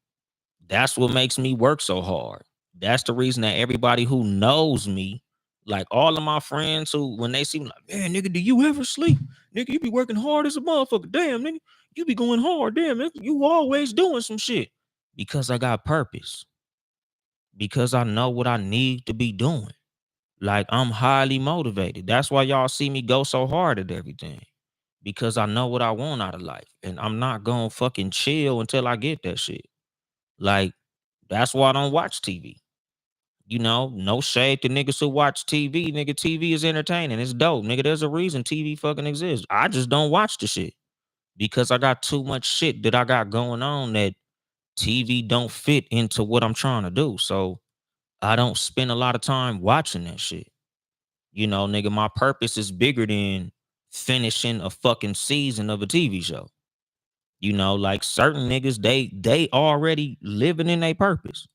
That's what makes me work so hard. That's the reason that everybody who knows me Like all of my friends who, when they see me, like, man, nigga, do you ever sleep? Nigga, you be working hard as a motherfucker. Damn, nigga, you be going hard. Damn, nigga, you always doing some shit. Because I got purpose. Because I know what I need to be doing. Like I'm highly motivated. That's why y'all see me go so hard at everything. Because I know what I want out of life. And I'm not gonna fucking chill until I get that shit. Like, that's why I don't watch TV. You know, no shade to niggas who watch TV. Nigga, TV is entertaining. It's dope. Nigga, there's a reason TV fucking exists. I just don't watch the shit because I got too much shit that I got going on that TV don't fit into what I'm trying to do. So I don't spend a lot of time watching that shit. You know, nigga, my purpose is bigger than finishing a fucking season of a TV show. You know, like certain niggas, they already living in their purpose.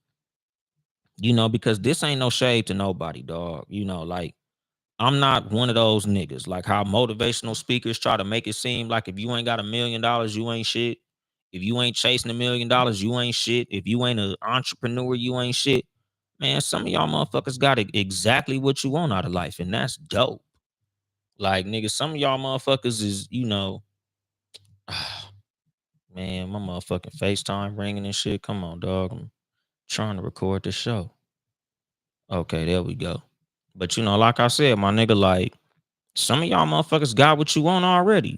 You know, because this ain't no shade to nobody, dog. You know, like I'm not one of those niggas. Like how motivational speakers try to make it seem like if you ain't got $1 million, you ain't shit. If you ain't chasing $1 million, you ain't shit. If you ain't an entrepreneur, you ain't shit. Man, some of y'all motherfuckers got exactly what you want out of life, and that's dope. Like, nigga, some of y'all motherfuckers is, you know, man, my motherfucking FaceTime ringing and shit. Come on, dog. I'm trying to record the show. Okay, there we go. But you know, like I said, my nigga, like some of y'all motherfuckers got what you want already.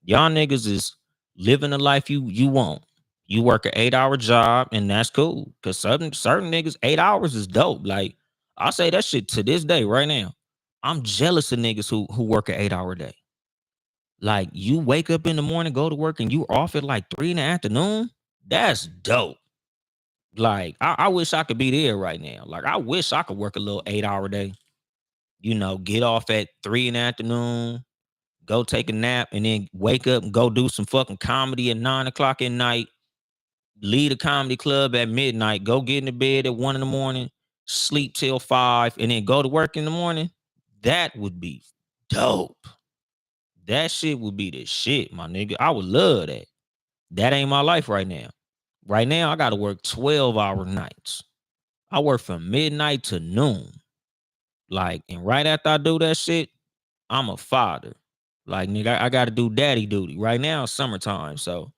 Y'all niggas is living the life you want. You work an 8-hour job, and that's cool. Cause certain niggas, 8 hours is dope. Like I say that shit to this day, right now. I'm jealous of niggas who work an 8-hour day. Like you wake up in the morning, go to work, and you off at like 3 in the afternoon. That's dope. Like I wish I could be there right now. Like I wish I could work a little 8-hour day. You know, get off at 3 in the afternoon, go take a nap, and then wake up and go do some fucking comedy at 9 o'clock at night. Leave the comedy club at midnight. Go get in the bed at 1 in the morning. Sleep till 5, and then go to work in the morning. That would be dope. That shit would be the shit, my nigga. I would love that. That ain't my life right now. Right now, I got to work 12-hour nights. I work from midnight to noon. Like, and right after I do that shit, I'm a father. Like, nigga, I got to do daddy duty. Right now, it's summertime. So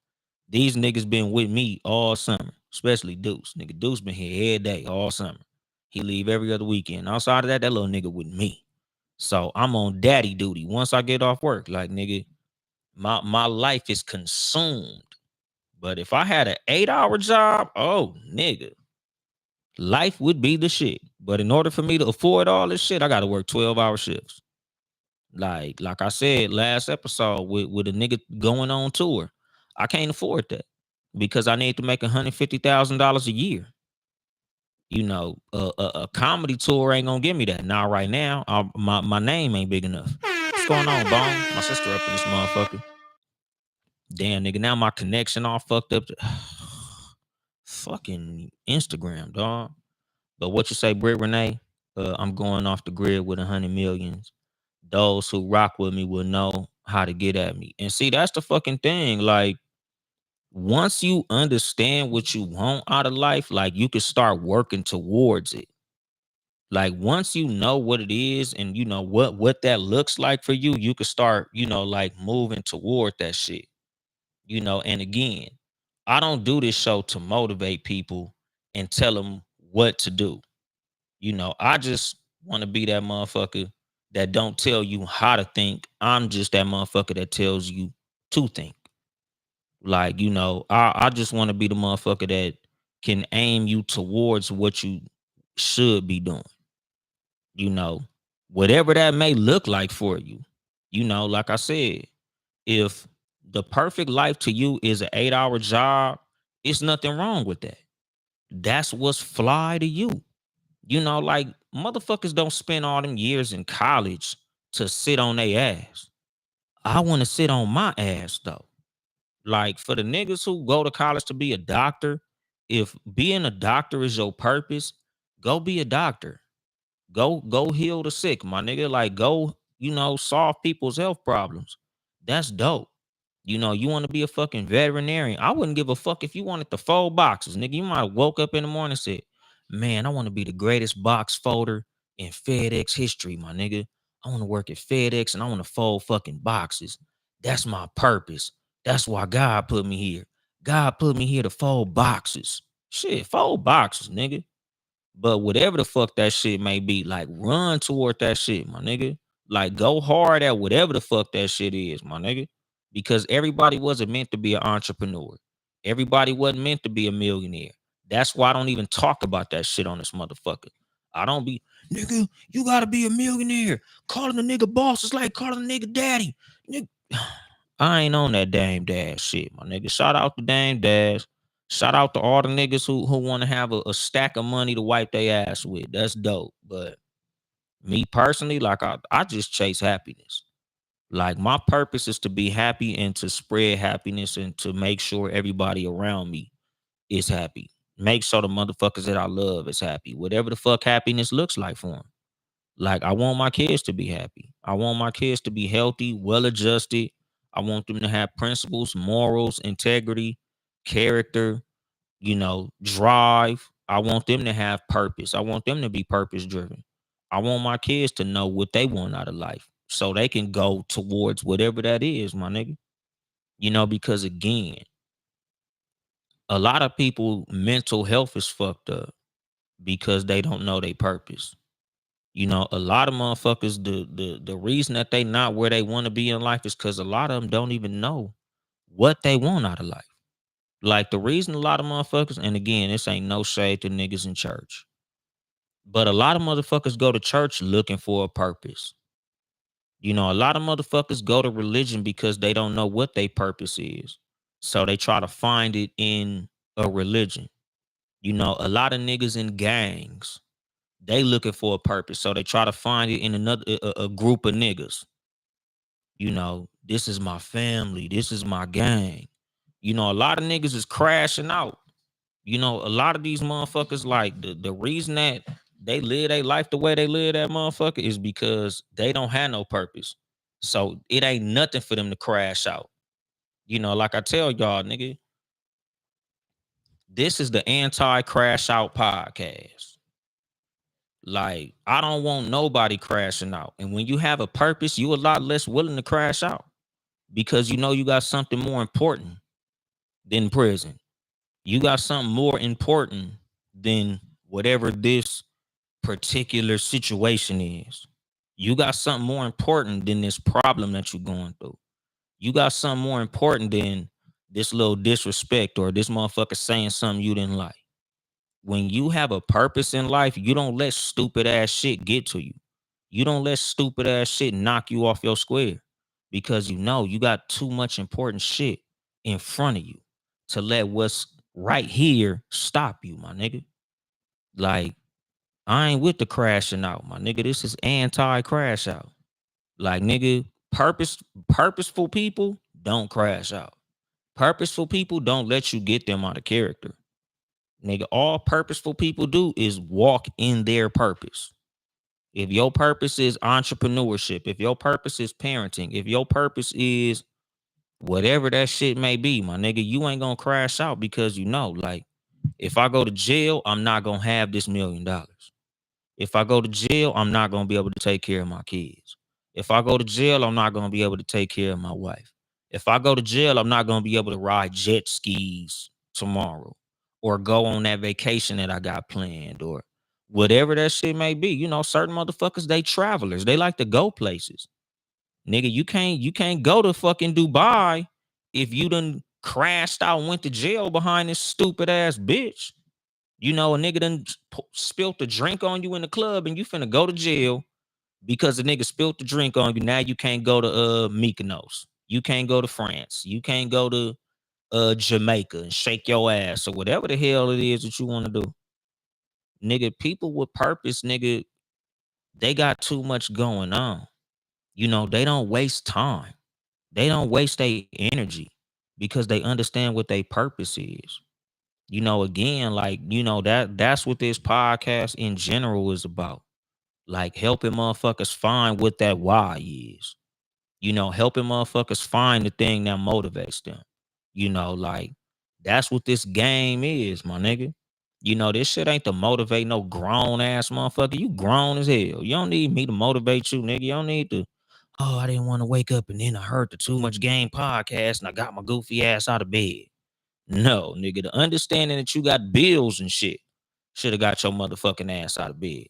these niggas been with me all summer, especially Deuce. Nigga, Deuce been here every day, all summer. He leave every other weekend. Outside of that, that little nigga with me. So I'm on daddy duty once I get off work. Like, nigga, my life is consumed. But if I had an 8-hour job, oh nigga, life would be the shit. But in order for me to afford all this shit, I gotta work 12-hour shifts. Like I said last episode with a nigga going on tour. I can't afford that because I need to make $150,000 a year. You know, a comedy tour ain't gonna give me that. Now, right now, my name ain't big enough. What's going on, Bone? My sister up in this motherfucker. Damn, nigga, now my connection all fucked up. Fucking Instagram, dog. But what you say, Britt Renee? I'm going off the grid with 100 millions. Those who rock with me will know how to get at me. And see, that's the fucking thing. Like, once you understand what you want out of life, like you can start working towards it. Like once you know what it is and you know what that looks like for you, you can start, you know, like moving toward that shit. You know, and again, I don't do this show to motivate people and tell them what to do. You know, I just want to be that motherfucker that don't tell you how to think. I'm just that motherfucker that tells you to think. Like, you know, I just want to be the motherfucker that can aim you towards what you should be doing. You know, whatever that may look like for you. You know, like I said, if the perfect life to you is an 8-hour job, it's nothing wrong with that. That's what's fly to you. You know, like motherfuckers don't spend all them years in college to sit on their ass. I want to sit on my ass though. Like for the niggas who go to college to be a doctor, if being a doctor is your purpose, go be a doctor. Go heal the sick, my nigga. Like go, you know, solve people's health problems. That's dope. You know, you want to be a fucking veterinarian. I wouldn't give a fuck if you wanted to fold boxes, nigga. You might have woke up in the morning and said, man, I want to be the greatest box folder in FedEx history, my nigga. I want to work at FedEx and I want to fold fucking boxes. That's my purpose. That's why God put me here. God put me here to fold boxes. Shit, fold boxes, nigga. But whatever the fuck that shit may be, like run toward that shit, my nigga. Like go hard at whatever the fuck that shit is, my nigga. Because everybody wasn't meant to be an entrepreneur. Everybody wasn't meant to be a millionaire. That's why I don't even talk about that shit on this motherfucker. I don't be, nigga, you gotta be a millionaire. Calling a nigga boss is like calling a nigga daddy. Nigga, I ain't on that Dame Dash shit, my nigga. Shout out to Dame Dash. Shout out to all the niggas who want to have a stack of money to wipe their ass with. That's dope. But me personally, like I just chase happiness. Like my purpose is to be happy and to spread happiness and to make sure everybody around me is happy. Make sure the motherfuckers that I love is happy. Whatever the fuck happiness looks like for them. Like I want my kids to be happy. I want my kids to be healthy, well adjusted. I want them to have principles, morals, integrity, character, drive. I want them to have purpose. I want them to be purpose driven. I want my kids to know what they want out of life so they can go towards whatever that is, my nigga. Because again, a lot of people mental health is fucked up because they don't know their purpose. A lot of motherfuckers, the reason that they not where they want to be in life is because a lot of them don't even know what they want out of life. Like the reason a lot of motherfuckers, and again, this ain't no shade to niggas in church, but a lot of motherfuckers go to church looking for a purpose. A lot of motherfuckers go to religion because they don't know what their purpose is. So they try to find it in a religion. A lot of niggas in gangs, they looking for a purpose. So they try to find it in another a group of niggas. This is my family. This is my gang. A lot of niggas is crashing out. A lot of these motherfuckers, like the reason that they live their life the way they live that motherfucker is because they don't have no purpose. So it ain't nothing for them to crash out. Like I tell y'all, nigga, this is the anti-crash out podcast. Like, I don't want nobody crashing out. And when you have a purpose, you a lot less willing to crash out because you got something more important than prison. You got something more important than whatever this particular situation is. You got something more important than this problem that you're going through. You got something more important than this little disrespect or this motherfucker saying something you didn't like. When you have a purpose in life, you don't let stupid ass shit get to you. You don't let stupid ass shit knock you off your square because you got too much important shit in front of you to let what's right here stop you, my nigga. Like, I ain't with the crashing out, my nigga. This is anti-crash out. Like, nigga, purposeful people don't crash out. Purposeful people don't let you get them out of character. Nigga, all purposeful people do is walk in their purpose. If your purpose is entrepreneurship, if your purpose is parenting, if your purpose is whatever that shit may be, my nigga, you ain't gonna crash out because like, if I go to jail, I'm not gonna have this $1,000,000. If I go to jail, I'm not gonna be able to take care of my kids. If I go to jail, I'm not gonna be able to take care of my wife. If I go to jail, I'm not gonna be able to ride jet skis tomorrow or go on that vacation that I got planned or whatever that shit may be. Certain motherfuckers, they travelers. They like to go places. Nigga, you can't go to fucking Dubai if you done crashed out and went to jail behind this stupid ass bitch. A nigga done spilt the drink on you in the club and you finna go to jail because the nigga spilt the drink on you. Now you can't go to Mykonos. You can't go to France. You can't go to Jamaica and shake your ass or whatever the hell it is that you want to do. Nigga, people with purpose, nigga, they got too much going on. They don't waste time. They don't waste their energy because they understand what their purpose is. Again, like, that's what this podcast in general is about. Like helping motherfuckers find what that why is. Helping motherfuckers find the thing that motivates them. Like that's what this game is, my nigga. You know, this shit ain't to motivate no grown ass motherfucker. You grown as hell. You don't need me to motivate you, nigga. You don't need to. Oh, I didn't want to wake up and then I heard the Too Much Game podcast and I got my goofy ass out of bed. No, nigga. The understanding that you got bills and shit should have got your motherfucking ass out of bed.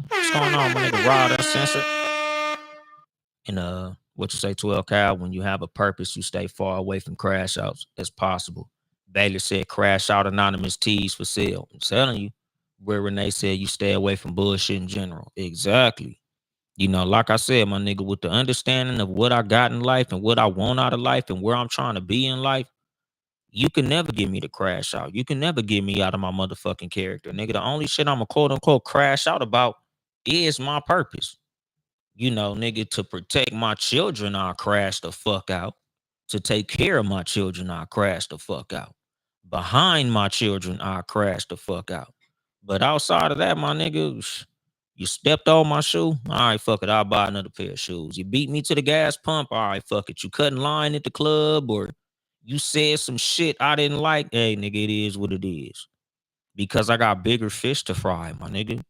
What's going on, my nigga Rod Uncensored? And what you say, 12 Cal, when you have a purpose, you stay far away from crash outs as possible. Bailey said crash out anonymous teas for sale. I'm telling you, where Renee said you stay away from bullshit in general. Exactly. You know, like I said, my nigga, with the understanding of what I got in life and what I want out of life and where I'm trying to be in life, you can never get me to crash out. You can never get me out of my motherfucking character. Nigga, the only shit I'm a quote unquote crash out about is my purpose. You know, nigga, to protect my children, I'll crash the fuck out. To take care of my children, I'll crash the fuck out. Behind my children, I'll crash the fuck out. But outside of that, my nigga, you stepped on my shoe. All right, fuck it. I'll buy another pair of shoes. You beat me to the gas pump. All right, fuck it. You cut in line at the club or you said some shit I didn't like. Hey, nigga, it is what it is. Because I got bigger fish to fry, my nigga.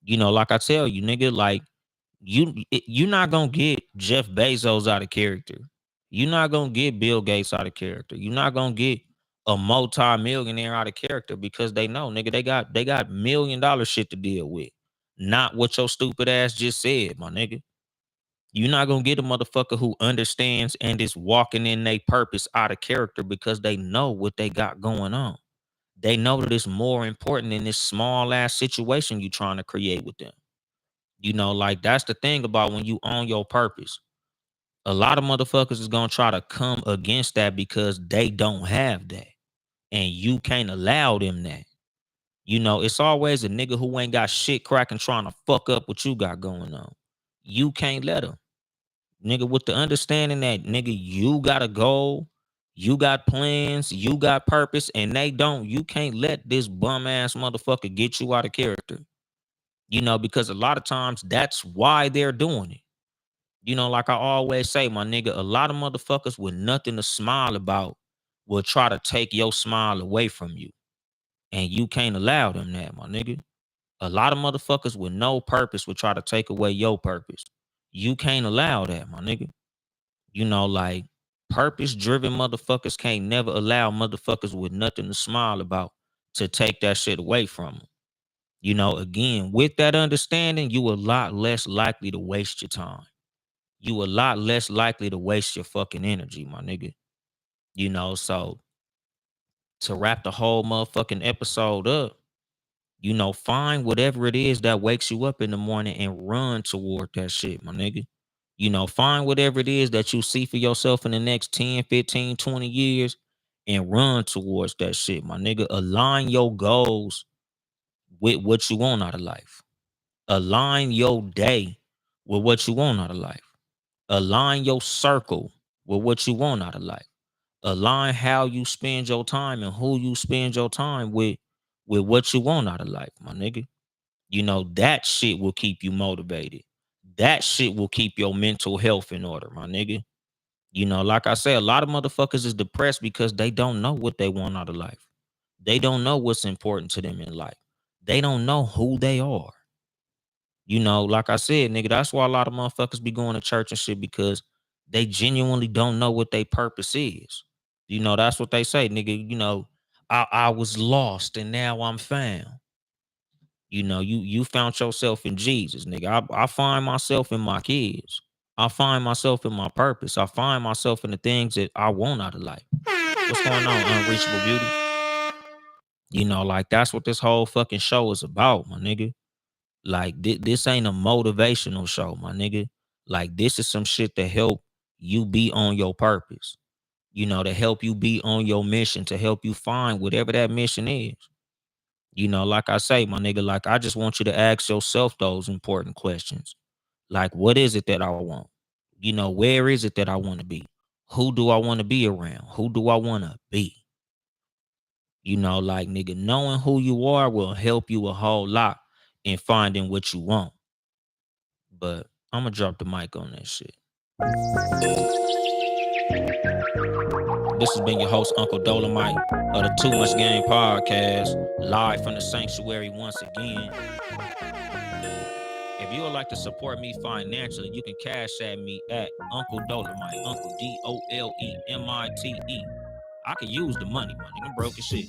You know, like I tell you, nigga, like, you're not gonna get Jeff Bezos out of character. You're not gonna get Bill Gates out of character. You're not gonna get a multi-millionaire out of character because they know, nigga, they got $1 million shit to deal with. Not what your stupid ass just said, my nigga. You're not gonna get a motherfucker who understands and is walking in their purpose out of character because they know what they got going on. They know that it's more important than this small ass situation you trying to create with them. You know, like that's the thing about when you own your purpose. A lot of motherfuckers is gonna try to come against that because they don't have that. And you can't allow them that. You know, it's always a nigga who ain't got shit cracking trying to fuck up what you got going on. You can't let them. Nigga, with the understanding that, nigga, you got a goal, you got plans, you got purpose, and they don't. You can't let this bum ass motherfucker get you out of character. You know, because a lot of times that's why they're doing it. You know, like I always say, my nigga, a lot of motherfuckers with nothing to smile about will try to take your smile away from you. And you can't allow them that, my nigga. A lot of motherfuckers with no purpose will try to take away your purpose. You can't allow that, my nigga. You know, like purpose driven motherfuckers can't never allow motherfuckers with nothing to smile about to take that shit away from them. You know, again, with that understanding, you a lot less likely to waste your time. You a lot less likely to waste your fucking energy, my nigga. You know, so to wrap the whole motherfucking episode up, you know, find whatever it is that wakes you up in the morning and run toward that shit, my nigga. You know, find whatever it is that you see for yourself in the next 10, 15, 20 years and run towards that shit, my nigga. Align your goals with what you want out of life. Align your day with what you want out of life. Align your circle with what you want out of life. Align how you spend your time and who you spend your time with what you want out of life, my nigga. You know, that shit will keep you motivated. That shit will keep your mental health in order, my nigga. You know, like I say, a lot of motherfuckers is depressed because they don't know what they want out of life. They don't know what's important to them in life. They don't know who they are. You know, like I said, nigga, that's why a lot of motherfuckers be going to church and shit because they genuinely don't know what their purpose is. You know, that's what they say, nigga. You know, I was lost and now I'm found. You know, you found yourself in Jesus, nigga. I find myself in my kids. I find myself in my purpose. I find myself in the things that I want out of life. What's going on, Unreachable Beauty? You know, like that's what this whole fucking show is about, my nigga. Like this ain't a motivational show, my nigga. Like this is some shit to help you be on your purpose. You know, to help you be on your mission, to help you find whatever that mission is. You know, like I say, my nigga, like I just want you to ask yourself those important questions. Like, what is it that I want? You know, where is it that I want to be? Who do I want to be around? Who do I want to be? You know, like, nigga, knowing who you are will help you a whole lot in finding what you want. But I'm gonna drop the mic on that shit. This has been your host, Uncle Dolemite, of the Too Much Game podcast, live from the sanctuary once again. If you would like to support me financially, you can cash at me at Uncle Dolemite, Uncle Dolemite. I can use the money, I'm broke as shit.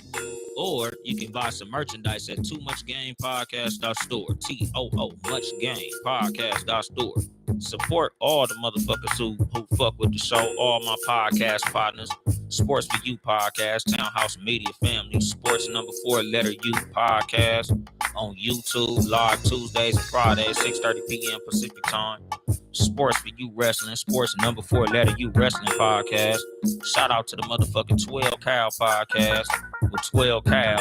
Or you can buy some merchandise at toomuchgamepodcast.store. TOO Much Game Podcast.store. Support all the motherfuckers who fuck with the show, all my podcast partners. Sports for You Podcast, Townhouse Media Family, Sports number 4 letter U Podcast on YouTube, live Tuesdays and Fridays, 6:30 p.m. Pacific Time. Sports for You Wrestling, Sports number 4 letter U Wrestling Podcast. Shout out to the motherfucking 12 Cow Podcast with 12 Cow,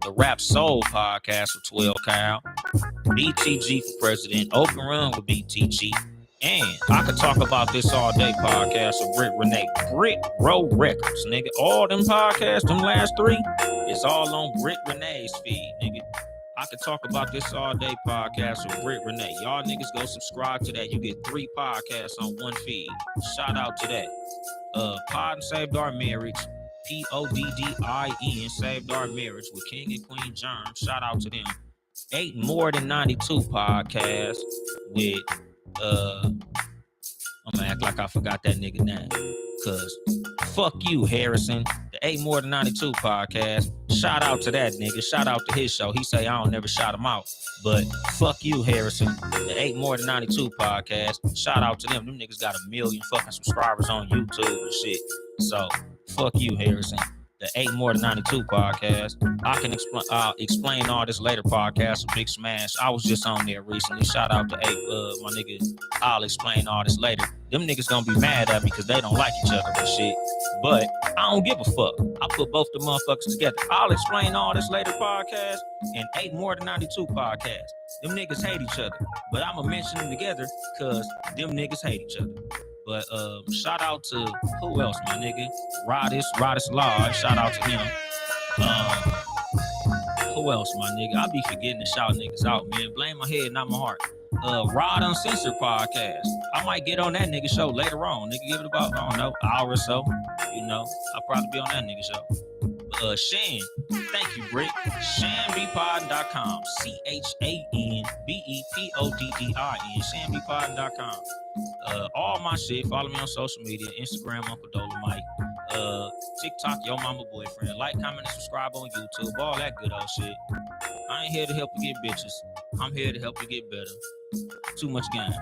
the Rap Soul Podcast with 12 Cow, BTG for President, Open Run with BTG, and I Could Talk About This All Day podcast with Britt Renee, Britt Row Records, nigga. All them podcasts, them last 3, it's all on Britt Renee's feed, nigga. I Could Talk About This All Day podcast with Britt Renee. Y'all niggas go subscribe to that. You get 3 podcasts on one feed. Shout out to that. Pod and Saved Our Marriage, PODDIN, Saved Our Marriage with King and Queen Germ. Shout out to them. 8 More Than 92 podcast with I'm gonna act like I forgot that nigga name, cause fuck you, Harrison. The 8 More Than 92 podcast. Shout out to that nigga. Shout out to his show. He say I don't never shout him out, but fuck you, Harrison. The 8 More Than 92 podcast. Shout out to them. Them niggas got 1 million fucking subscribers on YouTube and shit. So fuck you, Harrison. The 8 More Than 92 podcast. I can explain all this later podcast with Big Smash. I was just on there recently. Shout out to my nigga. I'll explain all this later. Them niggas gonna be mad at me because they don't like each other and shit. But I don't give a fuck. I put both the motherfuckers together. I'll explain all this later podcast and 8 More Than 92 podcast. Them niggas hate each other. But I'm gonna mention them together because them niggas hate each other. But shout out to who else, my nigga? Rodis Law. Shout out to him. Who else, my nigga? I be forgetting to shout niggas out, man. Blame my head, not my heart. Rod Uncensored podcast. I might get on that nigga show later on. Nigga, give it about, I don't know, an hour or so. You know, I'll probably be on that nigga show. Shan, thank you, Britt. ShanBpod.com. ChanBepoddin. ShanBpod.com. All my shit. Follow me on social media. Instagram, Uncle Dolemite. TikTok, Yo Mama Boyfriend. Like, comment, and subscribe on YouTube. All that good old shit. I ain't here to help you get bitches. I'm here to help you get better. Too much game.